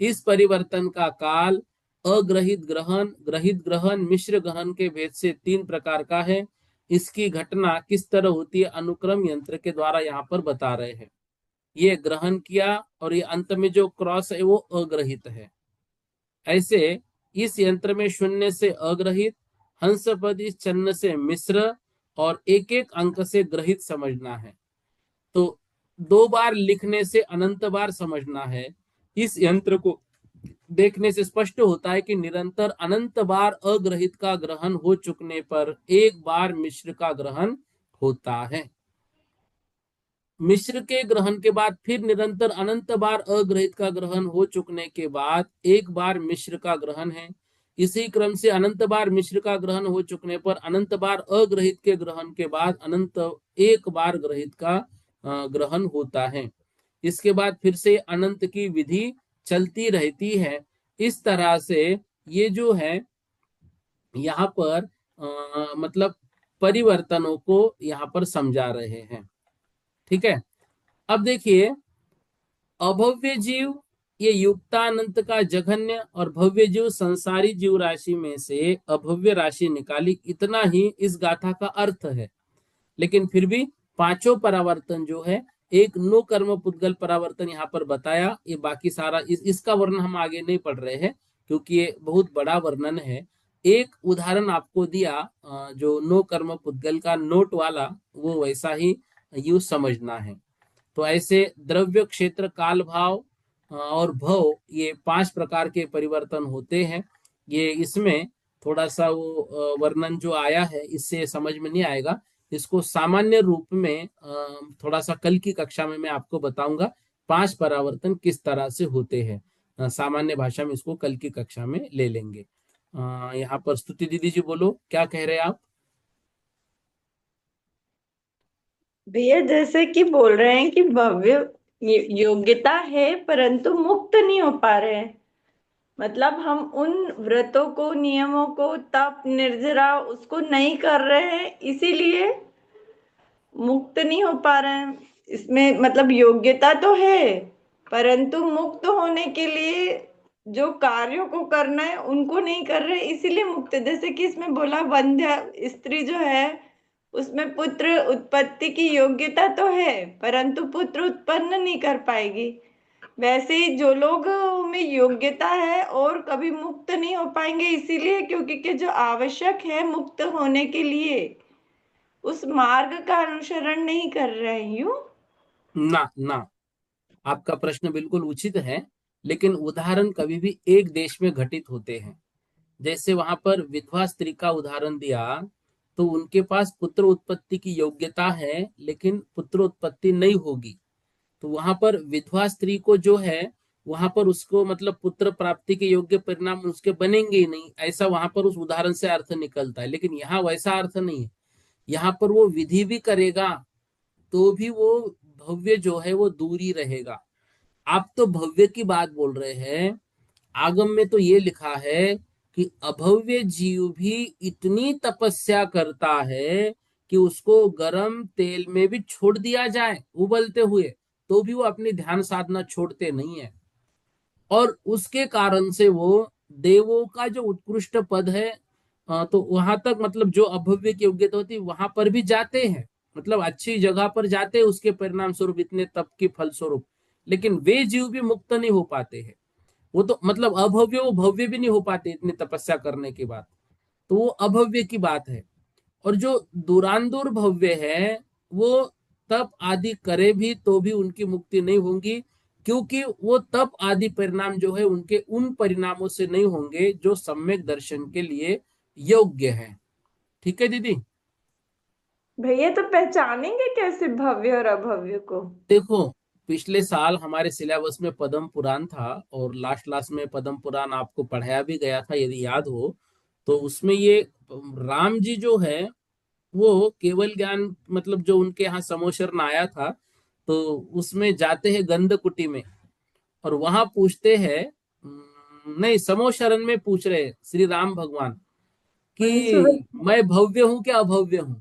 इस परिवर्तन का काल अग्रहित ग्रहण, ग्रहित ग्रहण, मिश्र ग्रहण के भेद से 3 प्रकार का है। इसकी घटना किस तरह होती है, अनुक्रम यंत्र के द्वारा यहाँ पर बता रहे हैं। ये ग्रहण किया और ये अंत में जो क्रॉस है वो अग्रहित है। ऐसे इस यंत्र में शून्य से अग्रहित, हंसपदी चन्न से मिश्र और एक एक अंक से ग्रहित समझना है। तो 2 बार लिखने से अनंत बार समझना है। इस यंत्र को देखने से स्पष्ट होता है कि निरंतर अनंत बार अग्रहित का ग्रहण हो चुकने पर एक बार मिश्र का ग्रहण होता है। मिश्र के ग्रहण के बाद फिर निरंतर अनंत बार अग्रहित का ग्रहण हो चुकने के बाद एक बार मिश्र का ग्रहण है। इसी क्रम से अनंत बार मिश्र का ग्रहण हो चुकने पर अनंत बार अग्रहित के ग्रहण के बाद अनंत एक बार ग्रहित का ग्रहण होता है। इसके बाद फिर से अनंत की विधि चलती रहती है। इस तरह से ये जो है यहाँ पर मतलब परिवर्तनों को यहाँ पर समझा रहे हैं। ठीक है। अब देखिए, अभव्य जीव, ये युक्तानंत का जघन्य, और भव्य जीव संसारी जीव राशि में से अभव्य राशि निकाली, इतना ही इस गाथा का अर्थ है। लेकिन फिर भी 5 परावर्तन जो है, एक नो कर्म पुद्गल परावर्तन यहाँ पर बताया, ये बाकी सारा इसका वर्णन हम आगे नहीं पढ़ रहे हैं क्योंकि ये बहुत बड़ा वर्णन है। एक उदाहरण आपको दिया जो नो कर्म पुद्गल का नोट वाला, वो वैसा ही यूज समझना है। तो ऐसे द्रव्य, क्षेत्र, काल, भाव और भव, ये 5 प्रकार के परिवर्तन होते हैं। ये इसमें थोड़ा सा वो वर्णन जो आया है इससे समझ में नहीं आएगा। इसको सामान्य रूप में थोड़ा सा कल की कक्षा में मैं आपको बताऊंगा 5 परावर्तन किस तरह से होते हैं। सामान्य भाषा में इसको कल की कक्षा में ले लेंगे। यहाँ पर स्तुति दीदी जी बोलो, क्या कह रहे हैं आप? भैया जैसे कि बोल रहे हैं कि भव्य योग्यता है परंतु मुक्त नहीं हो पा रहे हैं। मतलब हम उन व्रतों को, नियमों को, तप निर्जरा उसको नहीं कर रहे हैं, इसीलिए मुक्त नहीं हो पा रहे हैं। इसमें मतलब योग्यता तो है, परंतु मुक्त होने के लिए जो कार्यों को करना है उनको नहीं कर रहे, इसीलिए मुक्त। जैसे कि इसमें बोला वंध्य स्त्री जो है उसमें पुत्र उत्पत्ति की योग्यता तो है, परंतु पुत्र उत्पन्न नहीं कर पाएगी। वैसे ही जो लोग में योग्यता है और कभी मुक्त नहीं हो पाएंगे, इसीलिए क्योंकि कि जो आवश्यक है मुक्त होने के लिए उस मार्ग का अनुसरण नहीं कर रही हूँ। ना ना, आपका प्रश्न बिल्कुल उचित है, लेकिन उदाहरण कभी भी एक देश में घटित होते हैं। जैसे वहां पर विधवा स्त्री का उदाहरण दिया, तो उनके पास पुत्र उत्पत्ति की योग्यता है लेकिन पुत्र उत्पत्ति नहीं होगी। तो वहां पर विधवा स्त्री को जो है, वहां पर उसको मतलब पुत्र प्राप्ति के योग्य परिणाम उसके बनेंगे ही नहीं, ऐसा वहां पर उस उदाहरण से अर्थ निकलता है। लेकिन यहाँ वैसा अर्थ नहीं है। यहाँ पर वो विधि भी करेगा तो भी वो भव्य जो है वो दूरी रहेगा। आप तो भव्य की बात बोल रहे हैं, आगम में तो ये लिखा है कि अभव्य जीव भी इतनी तपस्या करता है कि उसको गर्म तेल में भी छोड़ दिया जाए उबलते हुए, तो भी वो अपनी ध्यान साधना छोड़ते नहीं है। और उसके कारण से वो देवों का जो उत्कृष्ट पद है, तो वहां तक मतलब जो अभव्य की योग्यता होती है वहां पर भी जाते हैं, मतलब अच्छी जगह पर जाते हैं उसके परिणाम स्वरूप, इतने तप के फल स्वरूप। लेकिन वे जीव भी मुक्त नहीं हो पाते हैं। वो तो मतलब अभव्य, वो भव्य भी नहीं हो पाते इतनी तपस्या करने के बाद। तो वो अभव्य की बात है। और जो दुरांदुर भव्य है, वो तप आदि करे भी तो भी उनकी मुक्ति नहीं होगी, क्योंकि वो तप आदि परिणाम जो है उनके उन परिणामों से नहीं होंगे जो सम्यक दर्शन के लिए योग्य है। ठीक है दीदी। भैया तो पहचानेंगे कैसे भव्य और अभव्य को? देखो, पिछले साल हमारे सिलेबस में पद्म पुराण था, और लास्ट लास्ट में पद्म पुराण आपको पढ़ाया भी गया था यदि याद हो। तो उसमें ये राम जी जो है वो केवल ज्ञान मतलब जो उनके यहाँ समोशरण आया था, तो उसमें जाते हैं गंध कुटी में, और वहां पूछते हैं, नहीं समोशरण में पूछ रहे हैं श्री राम भगवान अंशुल। कि मैं भव्य हूं क्या अभव्य हूं।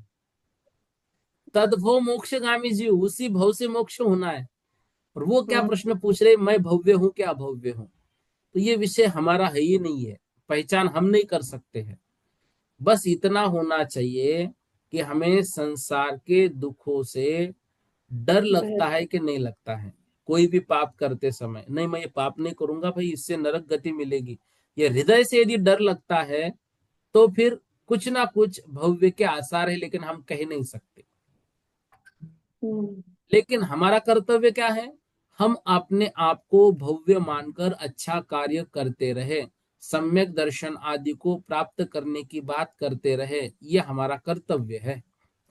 तदभव मोक्षगामी जीव, उसी भव से मोक्ष होना है। और वो क्या हम्म। प्रश्न पूछ रहे, मैं भव्य हूं क्या अभव्य हूं। तो ये विषय हमारा है ही नहीं है, पहचान हम नहीं कर सकते हैं। बस इतना होना चाहिए कि हमें संसार के दुखों से डर लगता है कि नहीं लगता है। कोई भी पाप करते समय, नहीं मैं ये पाप नहीं करूंगा भाई, इससे नरक गति मिलेगी, ये हृदय से यदि डर लगता है, तो फिर कुछ ना कुछ भव्य के आसार है, लेकिन हम कह नहीं सकते। हम्म। लेकिन हमारा कर्तव्य क्या है, हम अपने आप को भव्य मानकर अच्छा कार्य करते रहे, सम्यक दर्शन आदि को प्राप्त करने की बात करते रहे, ये हमारा कर्तव्य है।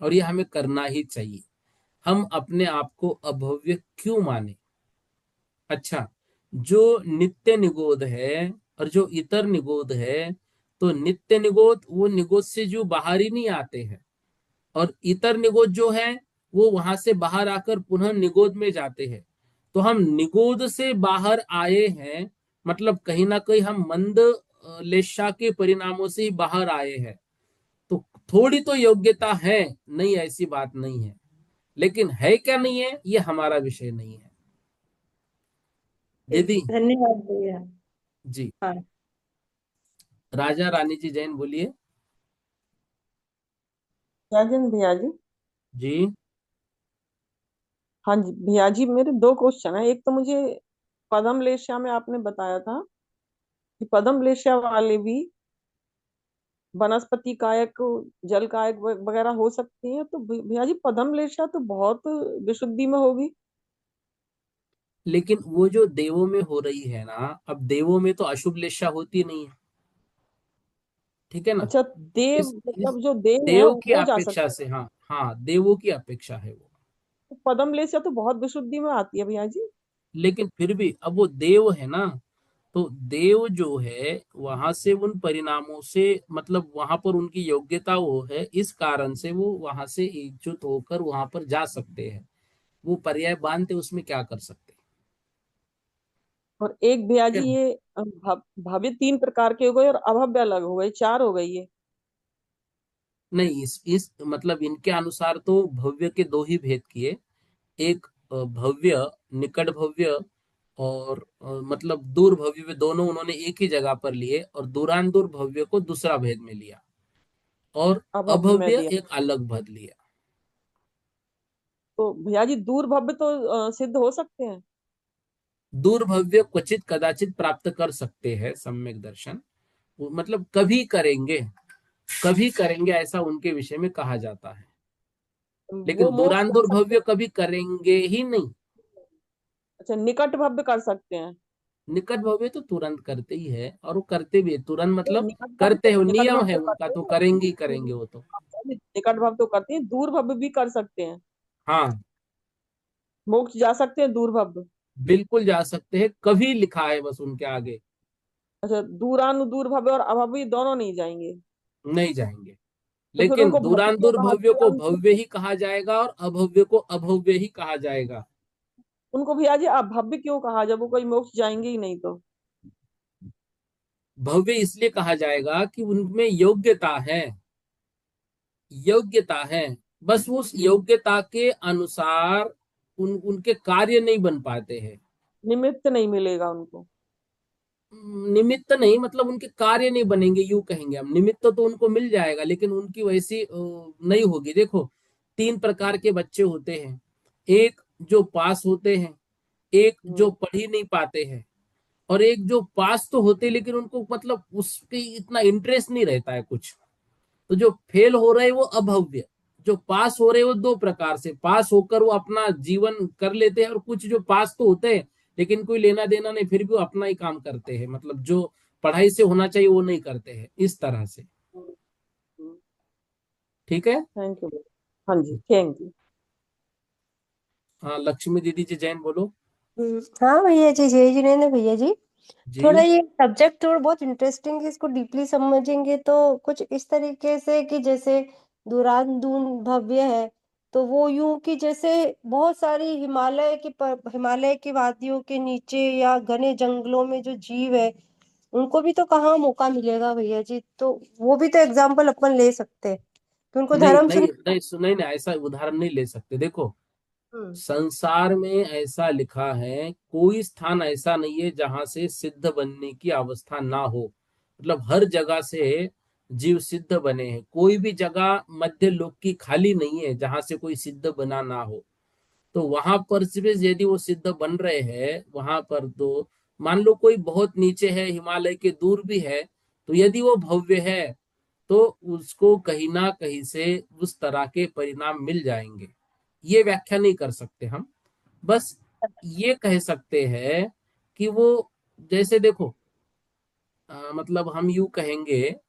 और ये हमें करना ही चाहिए। हम अपने आप को अभव्य क्यों माने। अच्छा, जो नित्य निगोद है और जो इतर निगोद है, तो नित्य निगोद वो निगोद से जो बाहर ही नहीं आते हैं, और इतर निगोद जो है वो वहां से बाहर आकर पुनः निगोद में जाते हैं। तो हम निगोद से बाहर आए हैं, मतलब कहीं ना कहीं हम मंद लेशा के परिणामों से ही बाहर आए हैं। तो थोड़ी तो योग्यता है, नहीं ऐसी बात नहीं है, लेकिन है क्या नहीं है ये हमारा विषय नहीं है ठीक, दीदी। धन्यवाद भैया। जी। हाँ। राजा रानी जी जैन बोलिए। राजन भैया जी। जी। हाँ जी भैया जी, मेरे दो क्वेश्चन है। एक तो मुझे पदम लेशिया में आपने बताया था कि पदम लेशिया वाले भी वनस्पति कायक, जल कायक वगैरह हो सकती हैं, तो भैया जी पदम लेशिया तो बहुत विशुद्धि में होगी। लेकिन वो जो देवों में हो रही है ना, अब देवों में तो अशुभ लेशा होती नहीं है। ठीक है ना। अच्छा, देव इस मतलब जो देव है देव की वो जा अपेक्षा सकते से, हाँ हाँ, देवों की अपेक्षा है वो। हैं। पदम लेशिया तो बहुत विशुद्धि में आती है भैया जी। लेकिन फिर भी अब वो देव है ना, तो देव जो है वहां से उन परिणामों से, मतलब वहां पर उनकी योग्यता वो है, इस कारण से वो वहां से एकजुट होकर वहां पर जा सकते हैं। वो पर्याय बांधते, उसमें क्या कर सकते हैं। और एक भैया जी ये भव्य 3 प्रकार के हो गए और अभव्य अलग हो गए, 4 हो गई ये। नहीं, इस मतलब इनके अनुसार तो भव्य के दो ही भेद किए। एक भव्य, निकट भव्य, और मतलब दूर भव्य में दोनों उन्होंने एक ही जगह पर लिए, और दूरान दूर भव्य को दूसरा भेद में लिया, और अभव्य में अभव्य लिया। एक अलग भेद लिया। तो भैया जी दूर भव्य तो सिद्ध हो सकते हैं। दूर भव्य क्वचित कदाचित प्राप्त कर सकते हैं सम्यक दर्शन, वो मतलब कभी करेंगे ऐसा उनके विषय में कहा जाता है। वो लेकिन मोक्ष दूरान जा दूर सकते भव्य हैं। कभी करेंगे ही नहीं। अच्छा, निकट भव्य कर सकते हैं। निकट भव्य तो तुरंत करते ही है, और वो करते भी है तुरंत, नहीं, मतलब निकट भव्य करते तो हो, निकट नियम भव्य है तो उनका, करते तो हैं। करेंगे ही करेंगे वो तो। निकट भव्य तो करते हैं, दूर भव्य भी कर सकते हैं। हाँ, मोक्ष जा सकते हैं दूर भव्य। बिल्कुल जा सकते हैं, कभी लिखा है बस उनके आगे। अच्छा, दूरानुदूर भव्य और अभव्य दोनों नहीं जाएंगे। नहीं जाएंगे। तो फिर लेकिन उनको भव्य दूरान क्यों दूर कहा, भव्य को दूरानुदूर? भव्य ही कहा जाएगा, और अभव्य को अभव्य ही कहा जाएगा। उनको भैया जी अभव्य क्यों कहा, जब वो कोई मोक्ष जाएंगे ही नहीं तो? भव्य इसलिए कहा जाएगा कि उनमें योग्यता है, योग्यता है, बस उस योग्यता के अनुसार उनके कार्य नहीं बन पाते हैं। निमित्त नहीं मिलेगा उनको। निमित्त नहीं, मतलब उनके कार्य नहीं बनेंगे, यूं कहेंगे हम। निमित्त तो उनको मिल जाएगा, लेकिन उनकी वैसी नहीं होगी। देखो, 3 प्रकार के बच्चे होते हैं। एक जो पास होते हैं, एक जो हम्म पढ़ ही नहीं पाते हैं, और एक जो पास तो होते हैं लेकिन उनको मतलब उसके इतना इंटरेस्ट नहीं रहता है कुछ। तो जो फेल हो रहे हैं वो अभव्य, जो पास हो रहे हैं वो 2 प्रकार से। पास होकर वो अपना जीवन कर लेते हैं, और कुछ जो पास तो होते हैं लेकिन कोई लेना देना नहीं, फिर भी वो अपना ही काम करते हैं, मतलब जो पढ़ाई से होना चाहिए वो नहीं करते हैं, इस तरह से। ठीक है। Thank you. हाँ जी, थैंक यू। हाँ, लक्ष्मी दीदी जी, जैन बोलो। हाँ भैया जी, जय जिनेन्द्र भैया जी। थोड़ा जी। ये सब्जेक्ट थोड़ा बहुत इंटरेस्टिंग है, इसको डीपली समझेंगे तो कुछ इस तरीके से कि जैसे दूरान भव्य है, तो वो यूं कि जैसे बहुत सारी हिमालय की वादियों के नीचे या घने जंगलों में जो जीव है, उनको भी तो कहाँ मौका मिलेगा भैया जी। तो वो भी तो एग्जाम्पल अपन ले सकते हैं कि उनको नहीं धर्म से नहीं नहीं, सुनाई नहीं, ऐसा उदाहरण नहीं ले सकते। देखो, हम्म संसार में ऐसा लिखा है, कोई स्थान ऐसा नहीं है जहां से सिद्ध बनने की अवस्था ना हो। मतलब हर जगह से जीव सिद्ध बने हैं, कोई भी जगह मध्य लोक की खाली नहीं है जहां से कोई सिद्ध बना ना हो। तो वहां पर सिर्फ यदि वो सिद्ध बन रहे हैं वहां पर, तो मान लो कोई बहुत नीचे है, हिमालय के दूर भी है, तो यदि वो भव्य है तो उसको कहीं ना कहीं से उस तरह के परिणाम मिल जाएंगे। ये व्याख्या नहीं कर सकते हम, बस ये कह सकते हैं कि वो, जैसे देखो, मतलब हम यूं कहेंगे,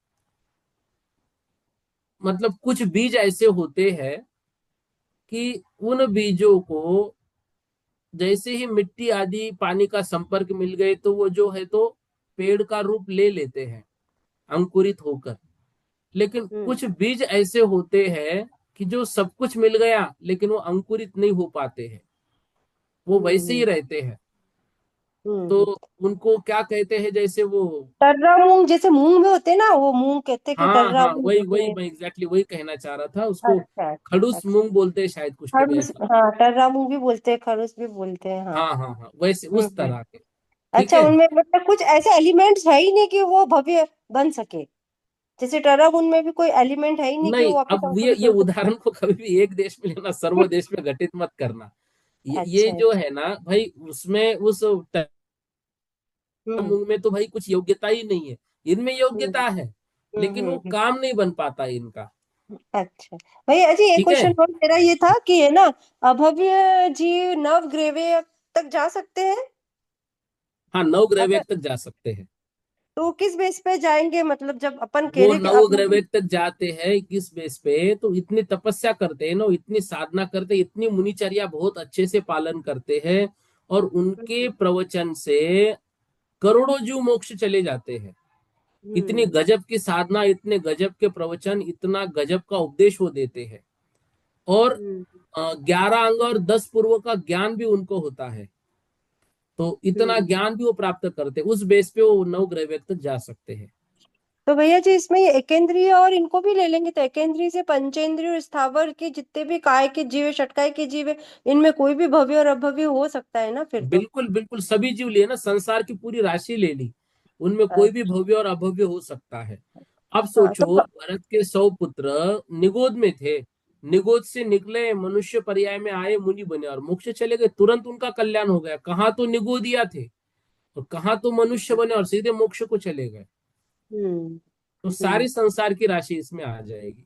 मतलब कुछ बीज ऐसे होते हैं कि उन बीजों को जैसे ही मिट्टी आदि पानी का संपर्क मिल गए तो वो जो है तो पेड़ का रूप ले लेते हैं, अंकुरित होकर। लेकिन हम्म कुछ बीज ऐसे होते हैं कि जो सब कुछ मिल गया लेकिन वो अंकुरित नहीं हो पाते हैं, वो वैसे ही हम्म रहते हैं। तो हम्म उनको क्या कहते हैं, जैसे वो, टर्रा मूंग, जैसे मूंग में होते हैं ना, वो मूंग कहते हैं कि हाँ टर्रा हाँ, मूंग वही होते वही हैं। मैं एग्जैक्टली वही कहना चाह रहा था, उसको अच्छा अच्छा खड़ूस अच्छा। मूंग बोलते हैं शायद, कुछ तो भी खरबूज, ऐसा। हाँ टर्रा मूंग भी बोलते हैं, खरबूज भी बोलते हैं, हाँ। हाँ हाँ हाँ, वैसे उस हम्म। तरह के। ठीक अच्छा, है। उनमें मतलब कुछ ऐसे एलिमेंट्स है ही नहीं कि वो भव्य बन सके। जैसे टर्रा मूंग में भी कोई एलिमेंट है ही नहीं कि वो नहीं, वापस अब ये अंकुरित ये हो सके। उदाहरण को कभी भी एक देश में लेना, सर्व देश में घटित मत करना। ये अच्छा जो अच्छा। है ना भाई, उसमें उस हम्म मूंग में तो भाई कुछ योग्यता ही नहीं है, इनमें हम्म योग्यता है, लेकिन वो हम्म। काम नहीं बन पाता इनका। अच्छा भैया जी, एक ठीक है। क्वेश्चन और मेरा ये था कि है ना, अभव्य जीव नव ग्रेवे तक जा सकते हैं? हाँ, नवग्रह अगर, तक जा सकते हैं। तो किस बेस पे जाएंगे, मतलब जब अपन कह वो रहे कि नवग्रह अभव्य। तक जाते हैं किस बेस पे, तो इतनी तपस्या करते हैं ना, इतनी साधना करते हैं, इतनी मुनिचर्या बहुत अच्छे से पालन करते हैं, और उनके हम्म प्रवचन से करोड़ों जीव मोक्ष चले जाते हैं। इतनी हम्म गजब की साधना, इतने गजब के प्रवचन, इतना गजब का उपदेश वो देते हैं। और हम्म 11 अंग और 10 पूर्व का ज्ञान भी उनको होता है। तो इतना ज्ञान भी वो प्राप्त करते, उस बेस पे वो नवग्रह व्यक्त तक जा सकते हैं। तो भैया जी इसमें ये एकेंद्रिय और इनको भी ले लेंगे तो एकेंद्रिय से पंचेंद्रिय और स्थावर के जितने भी काय के जीव है, षटकाय के जीव है, इनमें कोई भी भव्य और अभव्य हो सकता है ना फिर तो। बिल्कुल बिल्कुल, सभी जीव लिए ना, संसार की पूरी राशि ले ली, उनमें कोई भी भव्य और अभव्य हो सकता है। अब हाँ तो सोचो, भरत के 100 पुत्र निगोद में थे, निगोद से निकले, मनुष्य पर्याय में आए, मुनि बने और मोक्ष चले गए, तुरंत उनका कल्याण हो गया। कहाँ तो निगोदिया थे और कहाँ तो मनुष्य बने और सीधे मोक्ष को चले गए। हम्म तो हम्म सारी संसार की राशि इसमें आ जाएगी।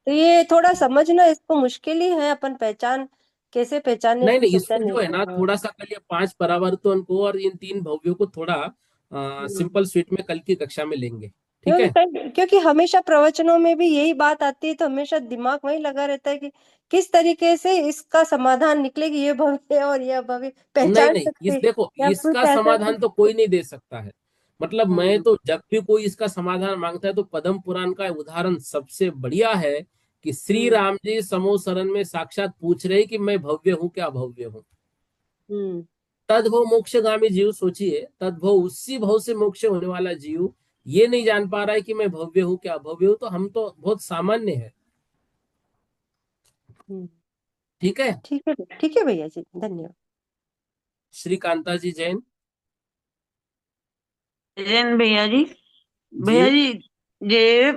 तो ये थोड़ा समझना इसको मुश्किल ही है, अपन पहचान कैसे पहचाने नहीं इसको नहीं, सत्य इसको नहीं जो है तो। ना, हाँ। थोड़ा सा कल ये 5 परावर्तन को और इन 3 भव्यों को थोड़ा हम्म। सिंपल स्वीट में कल की कक्षा में लेंगे, ठीक क्योंकि है। क्योंकि हमेशा प्रवचनों में भी यही बात आती है तो हमेशा दिमाग वही लगा रहता है कि किस तरीके से इसका समाधान निकलेगी, ये भव्य और ये अभव्य नहीं पहचान नहीं, सकते इस हैं देखो, या इसका कुछ ऐसा समाधान कुछ। तो कोई नहीं दे सकता है। मतलब मैं हम्म तो जब भी कोई इसका समाधान मांगता है तो पद्म पुराण का उदाहरण सबसे बढ़िया है, कि श्री हम्म राम जी समो शरण में साक्षात पूछ रहे कि मैं भव्य हूं क्या अभव्य हूं। हम्म तद्भव मोक्षगामी जीव, सोचिए, तद्भव उसी भव से मोक्ष होने वाला जीव ये नहीं जान पा रहा है कि मैं भव्य हूं क्या अभव्य हूं, तो हम तो बहुत सामान्य है। हम्म। ठीक है। ठीक है भैया जी, धन्यवाद। श्री कांता जी जैन जैन भैया जी। भैया जी। जी, ये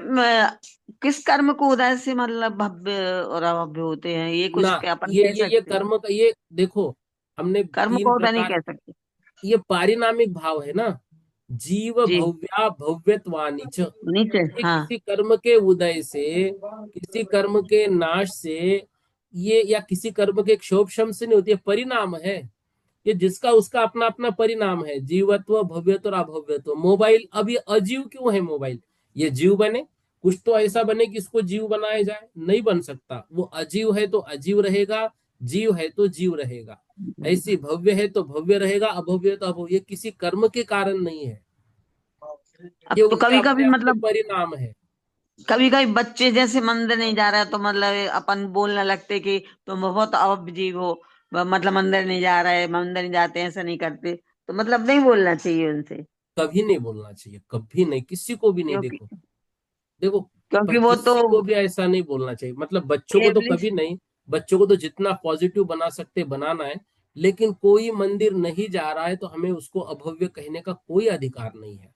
किस कर्म को उदय से मतलब भव्य और अभव्य होते हैं, ये ना, कुछ क्या अपन कह ये सकते हैं? कर्म का, ये देखो, हमने कर्म तीन को उदय नहीं प्रकार, कह सकते। ये पारिणामिक भाव है ना, जीव जी। भव्या भव्यत्वानि च। नीचे, ये हाँ। किसी कर्म के उदय से, किसी कर्म के नाश से, ये या किसी कर्म के क्षोभ से नहीं होती है, परिणाम है। ये जिसका उसका अपना अपना परिणाम है, जीवत्व भव्यत्व और अभव्यत्व। मोबाइल, अब ये अजीव क्यों है मोबाइल? ये जीव बने, कुछ तो ऐसा बने कि इसको जीव बनाया जाए, नहीं बन सकता। वो अजीव है तो अजीव रहेगा, जीव है तो जीव रहेगा। ऐसी भव्य है तो भव्य रहेगा, अभव्य है तो अभव्य। ये किसी कर्म के कारण नहीं है, ये अब तो उनके कभी कभी अपने अपने मतलब, परिणाम है। कभी कभी बच्चे जैसे मंदिर नहीं जा रहा है तो मतलब अपन बोलने लगते कि तुम बहुत अजीब हो, मतलब मंदिर नहीं जा रहा है, मंदिर नहीं जाते, ऐसा नहीं करते, तो मतलब नहीं बोलना चाहिए उनसे। कभी नहीं बोलना चाहिए, कभी नहीं, किसी को भी नहीं। क्योंकि देखो देखो, क्योंकि वो तो किसी को भी ऐसा नहीं बोलना चाहिए, मतलब बच्चों को तो केवल। कभी नहीं। बच्चों को तो जितना पॉजिटिव बना सकते बनाना है। लेकिन कोई मंदिर नहीं जा रहा है तो हमें उसको अभव्य कहने का कोई अधिकार नहीं है। हमें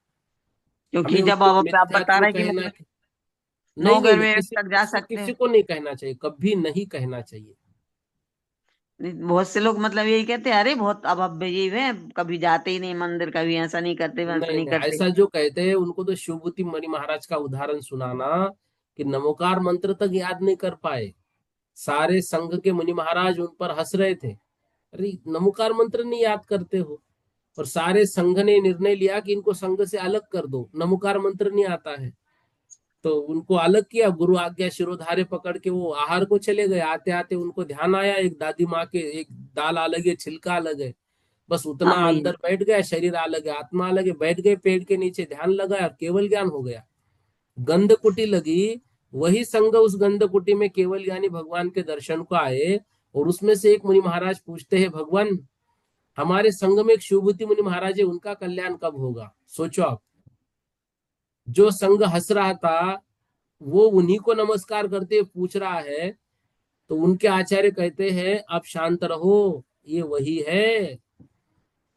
क्योंकि जब उसको आप बता मिथ्यात्व रहे हैं कि कहना, मतलब नहीं नहीं 9 ग्रह नहीं, में किसी तक जा किसी सकते किसी हैं। को नहीं कहना चाहिए, कभी नहीं कहना चाहिए। बहुत से लोग मतलब यही कहते हैं, अरे बहुत अभव्य जीव है, कभी जाते ही नहीं मंदिर, कभी ऐसा नहीं करते, वैसा नहीं नहीं नहीं, करते। ऐसा जो कहते हैं उनको तो शिवभूति मणि महाराज का उदाहरण सुनाना, कि नमोकार मंत्र तक याद नहीं कर पाए, सारे संघ के मुनि महाराज उन पर हंस रहे थे। अरे नमोकार मंत्र नहीं याद करते हो, और सारे संघ ने निर्णय लिया कि इनको संघ से अलग कर दो, नमोकार मंत्र नहीं आता है। तो उनको अलग किया, गुरु आज्ञा शिरोधार्य पकड़ के वो आहार को चले गए। आते आते उनको ध्यान आया, एक दादी माँ के एक दाल अलग है, छिलका अलग है। बस उतना हाँ भैया। अंदर बैठ गया, शरीर अलग है, आत्मा अलग है, बैठ गए पेड़ के नीचे, ध्यान लगाया, केवल ज्ञान हो गया। गंध कुटी लगी, वही संघ उस गंध कुटी में केवल ज्ञानी भगवान के दर्शन को आए। और उसमें से एक मुनि महाराज पूछते हैं, भगवान, हमारे संघ में एक शिवभूति मुनि महाराज है, उनका कल्याण कब होगा? सोचो आप, जो संघ हंस रहा था वो उन्हीं को नमस्कार करते हुए पूछ रहा है। तो उनके आचार्य कहते हैं, आप शांत रहो, ये वही है।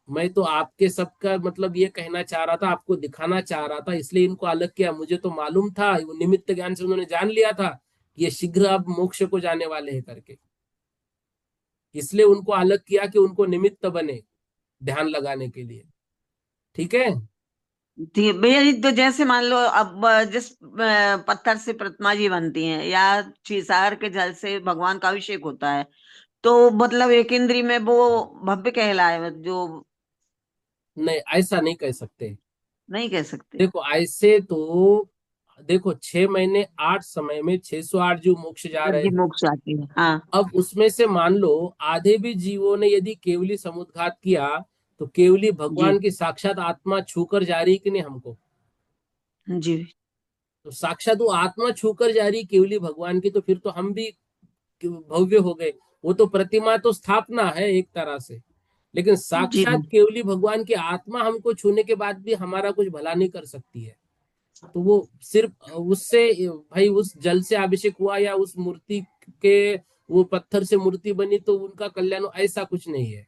मैं तो आपके सबका मतलब ये कहना चाह रहा था, आपको दिखाना चाह रहा था, इसलिए इनको अलग किया। मुझे तो मालूम था, वो निमित्त ज्ञान से उन्होंने जान लिया था कि ये शीघ्र अब मोक्ष को जाने वाले हैं करके, इसलिए उनको अलग किया कि उनको निमित्त बने ध्यान लगाने के लिए। ठीक है। ठीक है भैया जी, तो जैसे मान लो अब जिस पत्थर से प्रतिमा जी बनती हैं या क्षीरसागर के जल से भगवान का अभिषेक होता है, तो मतलब एक इंद्री में वो भव्य कहलाए जो? नहीं, ऐसा नहीं कह सकते। नहीं कह सकते। देखो ऐसे तो, देखो 6 महीने 8 समय में 608 जीव मोक्ष जा जब रहे जी हैं। मोक्ष आती है, हाँ। अब उसमें से मान लो आधे भी जीवों ने यदि केवली समुद्घात किया, तो केवली जी। भगवान की साक्षात आत्मा छूकर जा रही कि नहीं हमको? जी। तो साक्षात वो आत्मा छूकर जा रही केवली भगवान की, तो फिर तो हम भी भव्य हो गए। वो तो प्रतिमा तो स्थापना है एक तरह से। लेकिन जी साक्षात केवली भगवान की आत्मा हमको छूने के बाद भी हमारा कुछ भला नहीं कर सकती है। तो वो सिर्फ उससे, भाई उस जल से अभिषेक हुआ या उस मूर्ति के, वो पत्थर से मूर्ति बनी तो उनका कल्याण, ऐसा कुछ नहीं है।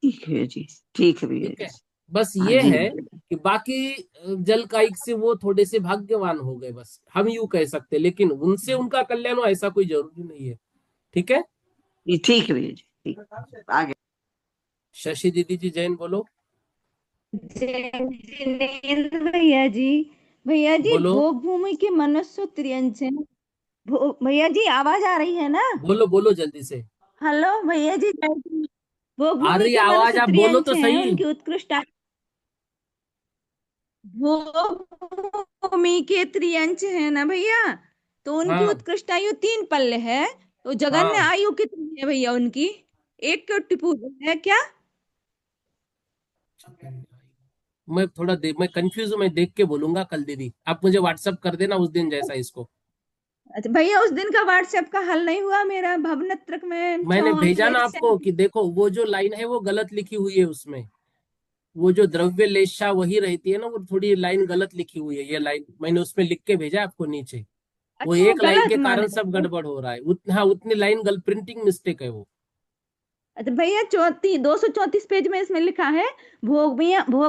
ठीक है जी, ठीक है भैया ठीक है, जी। बस हाँ ये जी है भैया। कि बाकी जल कायिक से वो थोड़े से भाग्यवान हो गए, बस हम यूं कह सकते हैं, लेकिन उनसे उनका कल्याण हो ऐसा कोई जरूरी नहीं है। ठीक है। जी ठीक है भैया जी, ठीक। आगे। शशि दीदी जी जैन बोलो। जय जिनेन्द्र भैया जी। भैया जी, बोलो भोग भूमि के मनुष्य त्रियंच है। भैया जी, आवाज आ रही है ना? बोलो बोलो जल्दी से। हेलो भैया जी, जय जी। भोग आ भूमि रही के आवाज, मनुष्य आप बोलो त्रियंच तो हैं, सही। उनकी उत्कृष्ट भोग भूमि के त्रियंच है ना भैया, तो उनकी हाँ उत्कृष्ट आयु 3 पल्ले है। तो जगन्य हाँ। आयु कितनी है भैया उनकी? 1 कोटि पूर्ण है क्या? मैं कंफ्यूज हूँ, मैं देख के बोलूंगा कल दीदी, आप मुझे व्हाट्सअप कर देना उस दिन जैसा इसको। अच्छा भैया, उस दिन का व्हाट्सएप का हल नहीं हुआ मेरा, भवनत्रक में मैंने भेजा ना ट्रांसलेशन। आपको कि देखो वो जो लाइन है वो गलत लिखी हुई है उसमें। वो जो द्रव्य लेशा वही रहती है ना, वो थोड़ी लाइन गलत लिखी हुई है, ये लाइन मैंने उसमें लिख के भेजा आपको नीचे। वो अच्छा, वो एक लाइन गलत के कारण माने सब गए। गड़बड़ हो रहा है, हाँ उतनी लाइन गलत, प्रिंटिंग मिस्टेक है वो। अच्छा भैया, 234 पेज में इसमें लिखा है, भोग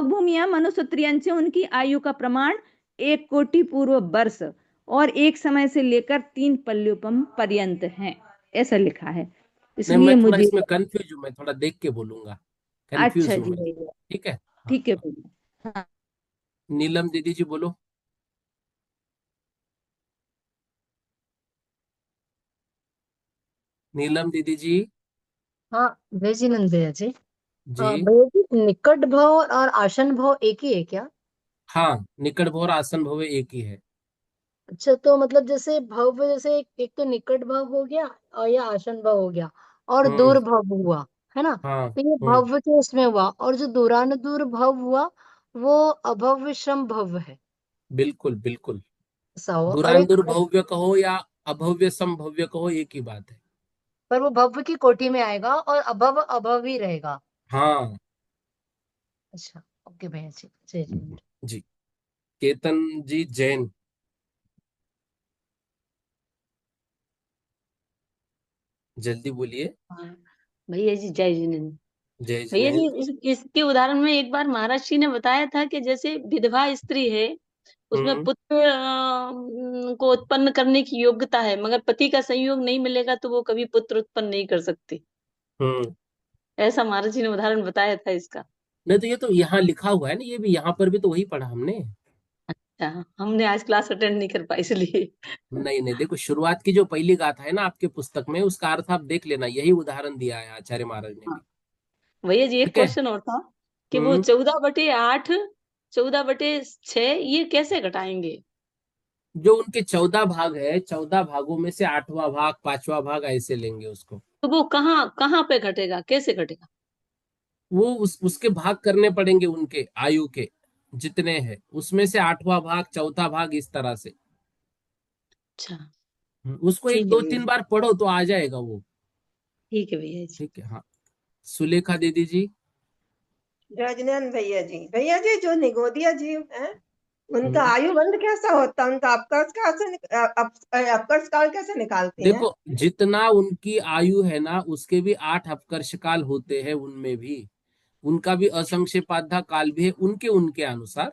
भूमिया मनुष्य त्रियंश, उनकी आयु का प्रमाण 1 कोटि पूर्व वर्ष और एक समय से लेकर 3 पल्योपम पर्यंत है, ऐसा लिखा है। नहीं, मैं इसलिए थोड़ा मुझे। इसमें कंफ्यूज हूँ, मैं थोड़ा देख के बोलूंगा। कंफ्यूज अच्छा हूँ जी मैं। भैया, ठीक है। हाँ ठीक है हाँ। भैया। हाँ। नीलम दीदी जी बोलो। नीलम दीदी जी। हाँ, वैजिनंद भैया जी। जी। भैया जी, निकट भव और आसन भव एक ही है क्या? हाँ, निकट भव और आसन भव एक ही है। अच्छा, तो मतलब जैसे भव्य, जैसे एक तो निकट भव हो गया और या आसन भव हो गया, और हम्म। दूर भव हुआ, है ना? हाँ। तो ये भव्य तो इसमें हुआ, और जो दूरान दूर भव हुआ वो अभव्य श्रम भव है, बिल्कुल बिल्कुल। ऐसा हुआ। और एक, दुरांदुर भव्य कहो या अभव्य संभव्य कहो, एक ही बात है। पर वो भव्य की कोटि में आएगा और अभव अभव ही रहेगा। हाँ। अच्छा, ओके भैया जी, जय जिनेन्द्र। जी। केतन जी जैन, जल्दी बोलिए। हाँ भैया जी, जय जिनेन्द्र। जय भैया जी, जिनेन्द्र। इसके उदाहरण में एक बार महाराज जी ने बताया था कि जैसे विधवा स्त्री है, उसमें हम्म पुत्र को उत्पन्न करने की योग्यता है, मगर पति का संयोग नहीं मिलेगा तो वो कभी पुत्र उत्पन्न नहीं कर सकती। हम्म। ऐसा महाराज जी ने उदाहरण बताया था इसका। नहीं तो ये तो यहाँ लिखा हुआ है ना, ये भी यहाँ पर भी तो वही पढ़ा हमने। अच्छा, हमने आज क्लास अटेंड नहीं कर पाई इसलिए। नहीं नहीं, देखो शुरुआत की जो पहली गाथा है ना आपके पुस्तक में, उसका अर्थ आप देख लेना, यही उदाहरण दिया है आचार्य महाराज ने हाँ भी। भैया जी, एक ठीक है। क्वेश्चन और था कि वो हम्म। 14/8, 14/6 ये कैसे घटाएंगे? जो उनके 14 भाग है, 14 भागों में से 8वां भाग 5वां भाग ऐसे लेंगे उसको। तो वो कहाँ कहाँ पे घटेगा, कैसे घटेगा? वो उसके भाग करने पड़ेंगे, उनके आयु के जितने हैं उसमें से 8वां भाग 4था भाग इस तरह से। अच्छा, उसको एक ठीक है दो भैया तीन जी, बार पढ़ो तो आ जाएगा वो। ठीक है भैया जी। ठीक है। हाँ। सुलेखा दीदी जी। रजनन भैया जी, भैया जी जो निगोदिया जीव है उनका हम्म। आयु बंध कैसा होता है? उनका अपकर्ष कैसे अपकर्ष काल कैसे निकालते हैं? देखो, जितना उनकी आयु है ना उसके भी 8 अपकर्ष काल होते हैं उनमें भी। उनका भी असंक्षेपाधा काल भी है उनके उनके अनुसार।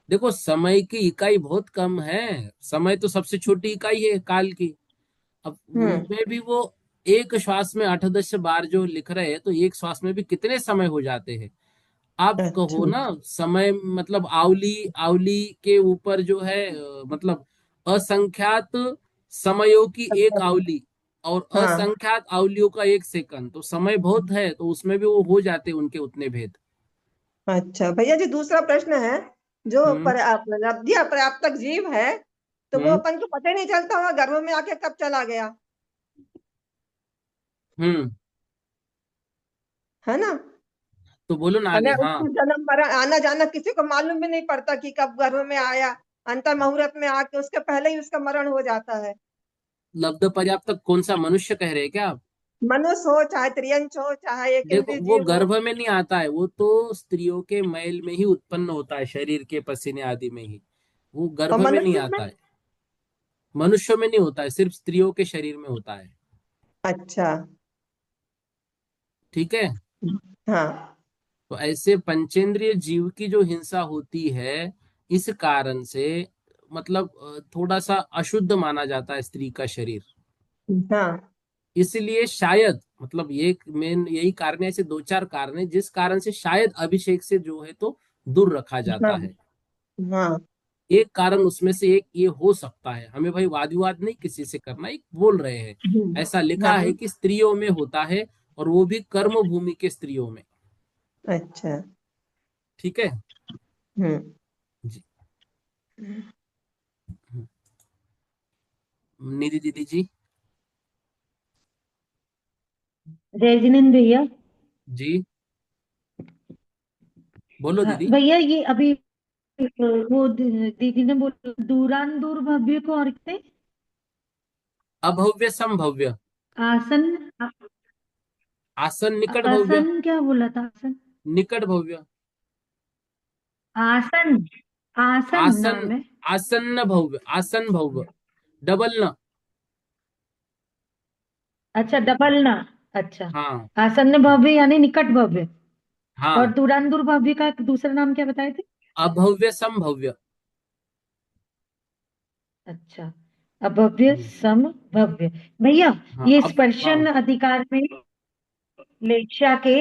देखो, समय की इकाई बहुत कम है। समय तो सबसे छोटी इकाई है काल की। अब हम्म। उनमें भी वो एक श्वास में 8-10 बार जो लिख रहे हैं, तो एक श्वास में भी कितने समय हो जाते हैं। आप कहो अच्छा। ना, समय मतलब आवली, आवली के ऊपर जो है मतलब असंख्यात समयों की एक आवली और हाँ। असंख्यात आवलियों का 1 सेकंड, तो समय बहुत है, तो उसमें भी वो हो जाते हैं उनके उतने भेद। अच्छा भैया जी, दूसरा प्रश्न है, जो हम्म लब्धि अप्राप्तक जीव है, तो वो हम्म अपन को पता ही नहीं चलता होगा गर्भ में आके कब चला गया, हम्म। है ना? तो बोलो ना अने आगे। हाँ। उसको जन्म मरण आना जाना किसी को मालूम भी नहीं पड़ता कि कब गर्भ में आया, अंतर मुहूर्त में आके उसके पहले ही उसका मरण हो जाता है। लब्ध पर्याप्त कौन सा मनुष्य कह रहे हैं क्या आप? मनुष्य हो चाहे त्रियंच हो चाहे एक देखो इंद्रिय वो जीव हो। गर्भ में नहीं आता है, वो तो स्त्रियों के मैल में ही उत्पन्न होता है, शरीर के पसीने आदि में ही। वो और गर्भ में नहीं मनुष्य में? आता है, मनुष्यों में नहीं होता है, सिर्फ स्त्रियों के शरीर में होता है। अच्छा। ठीक है। हाँ। तो ऐसे पंचेंद्रिय जीव की जो हिंसा होती है, इस कारण से मतलब थोड़ा सा अशुद्ध माना जाता है स्त्री का शरीर। हाँ। इसलिए शायद मतलब ये मेन यही कारण है, ऐसे दो चार कारण है जिस कारण से शायद अभिषेक से जो है तो दूर रखा हाँ। जाता है। हाँ। एक कारण उसमें से एक ये हो सकता है, हमें भाई वाद विवाद नहीं किसी से करना, एक बोल रहे हैं। ऐसा लिखा है हाँ। कि स्त्रियों में होता है, और वो भी कर्म भूमि के स्त्रियों में। अच्छा। ठीक है हम्म। जी। निधि दीदी जी। जय जिनेन्द्र भैया। जी बोलो दीदी। भैया ये अभी वो दीदी ने बोला दूरान दूर भव्य को और कहते हैं? अभव्य संभव्य। आसन। आसन निकट भव्य। आसन क्या बोला था? आसन। निकट भव्य। आसन। आसन आसन। नाम है। आसन्न भव्य, आसन भव्य, डबल न। अच्छा डबल ना। अच्छा। हाँ। आसन्न भव्य यानी निकट भव्य। और हाँ। दूरान दूर भव्य का दूसरा नाम क्या बताए थे? अभव्य संभव्य। अच्छा। अभव्य हम्म, सम भव्य। भैया हाँ ये अब हाँ। स्पर्शन अधिकार में लेख्या के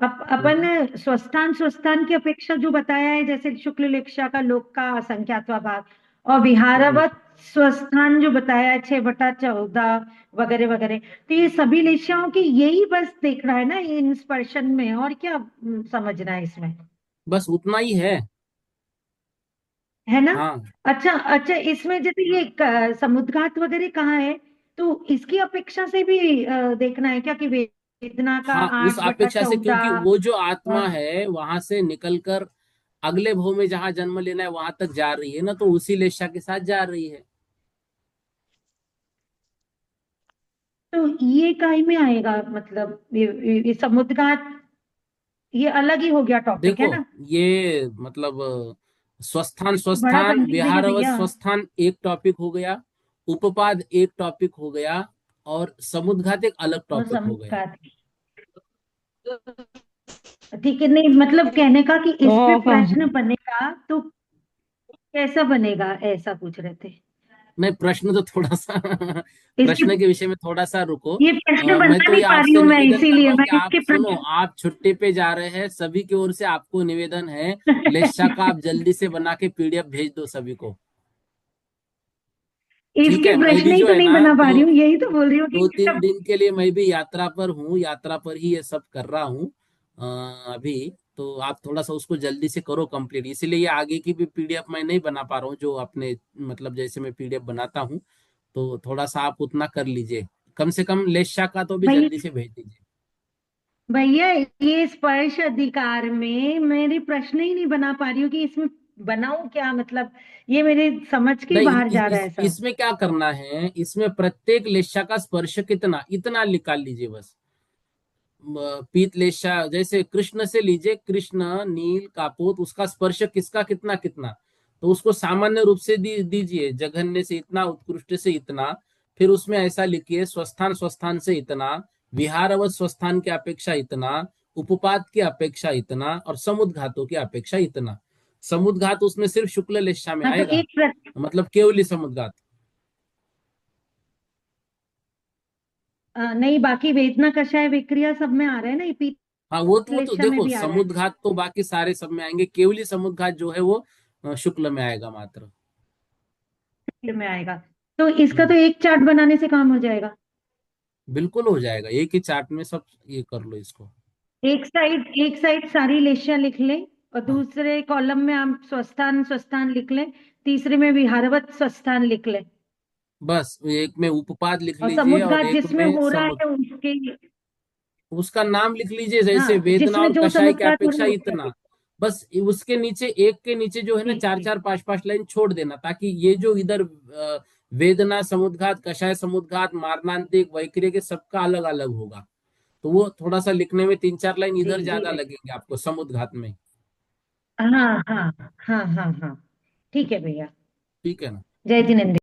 अपन हम्म, स्वस्थान स्वस्थान की अपेक्षा जो बताया है, जैसे शुक्ल लेख्या का लोक का असंख्यात्वा भाग, और हम्म। विहारवत स्वस्थान जो बताया है 6/14 वगैरह वगैरह, तो ये सभी लेख्याओं की यही बस देखना है ना इन स्पर्शन में, और क्या समझना है इसमें? बस उतना ही है। है ना? हाँ अच्छा अच्छा, इसमें जैसे ये समुद्घात वगैरह कहाँ है, तो इसकी अपेक्षा से भी देखना है क्या कि वेदना का हाँ, उस आठ बटा अपेक्षा से, क्योंकि चौदह वो जो आत्मा और है वहां से निकलकर अगले भव में जहां जन्म लेना है वहां तक जा रही है ना, तो उसी लेशा के साथ जा रही है। तो ये काहे में आएगा, मतलब ये समुद्घात ये अलग ही हो गया टॉपिक है देखो ना? ये मतलब स्वस्थान बड़ा स्वस्थान कंफ्यूजिंग है विहारवत भैया। स्वस्थान एक टॉपिक हो गया, उपपाद एक टॉपिक हो गया, और समुद्घात एक अलग और टॉपिक हो गया। समुद्घात ठीक है, नहीं मतलब कहने का कि इस पे हाँ हाँ। प्रश्न बनेगा तो कैसा बनेगा, ऐसा पूछ रहे थे। नहीं, प्रश्न तो थोड़ा सा इसके प्रश्न के विषय में थोड़ा सा रुको। ये प्रश्न मैं बना तो नहीं ये पा रही आपसे हूँ मैं, निवेदन कर इसीलिए रहा हूँ मैं कि आप इसके सुनो, प्रश्न आप छुट्टी पे जा रहे हैं, सभी की ओर से आपको निवेदन है, लेशा का आप जल्दी से बना के पीडीएफ भेज दो सभी को। ठीक इसके है, मैं प्रश्न भी ही जो तो है नहीं ना बना पा दो रही हूँ, यही तो बोल रही हूँ कि दो तीन मतलब दिन के लिए मैं भी यात्रा पर हूँ, यात्रा पर ही ये सब कर रहा हूँ अभी। तो आप थोड़ा सा उसको जल्दी से करो कंप्लीट, इसीलिए ये आगे की भी पीडीएफ मैं नहीं बना पा रहा हूँ, जो अपने मतलब जैसे मैं पीडीएफ बनाता हूँ। तो थोड़ा सा आप उतना कर लीजिए, कम से कम लेशा का तो भी भाई जल्दी से भेज दीजिए। भैया ये स्पर्श अधिकार में मेरी प्रश्न ही नहीं बना पा रही हूँ कि इसमें बनाऊं क्या, मतलब ये मेरे समझ के ही नहीं बाहर जा रहा है सब। इसमें क्या करना है, इसमें प्रत्येक लेशा का स्पर्श कितना इतना निकाल लीजिए बस। पीत लेशा जैसे कृष्ण से लीजिए, कृष्ण नील कापोत, उसका स्पर्श किसका कितना कितना, तो उसको सामान्य रूप से दीजिए, जघन्य से इतना, उत्कृष्ट से इतना। फिर उसमें ऐसा लिखिए स्वस्थान स्वस्थान से इतना, विहारवत स्वस्थान की अपेक्षा इतना, उपपात की अपेक्षा इतना, और समुद्घातों की अपेक्षा इतना। समुद्घात उसमें सिर्फ शुक्ल लेशा में हाँ तो आएगा, एक मतलब केवली समुद्घात। नहीं बाकी वेदना कषाय विक्रिया सब में आ रहा है ना, ये पीत हाँ वो तो लेशा में देखो, भी आ रहा है। समुद्घात तो बाकी सारे सब में आएंगे, केवली समुद्घात जो है वो शुक्ल में आएगा मात्र। में आएगा। तो इसका तो हम्म, एक चार्ट बनाने से काम हो जाएगा। बिल्कुल हो जाएगा, एक ही चार्ट में सब ये कर लो इसको। एक साइड सारी लेशियां लिख लें, और हाँ दूसरे कॉलम में हम स्वस्थान स्वस्थान लिख लें, तीसरे में विहारवत स्वस्थान लिख लें, बस एक में उपपाद लिख और लीजिए और समुद्घात एक जिसमें में हो रहा समुद्र, है उसके, उसका नाम लिख लीजिए, जैसे हाँ वेदना जिसमें और जो कषाय की समुद्घात हो अपेक्षा रहा है इतना। उसका। बस उसके नीचे, एक के नीचे जो है ना ठीक चार ठीक। चार पांच पांच लाइन छोड़ देना, ताकि ये जो इधर वेदना समुद्घात, कषाय समुद्घात, मारणांतिक, वैक्रिय, सबका अलग अलग होगा। तो वो थोड़ा सा लिखने में 3-4 लाइन जी इधर जी ज्यादा लगेंगे आपको समुद्घात में। हाँ हाँ हाँ हाँ हाँ, ठीक है भैया। ठीक है ना। जय जिनेन्द्र।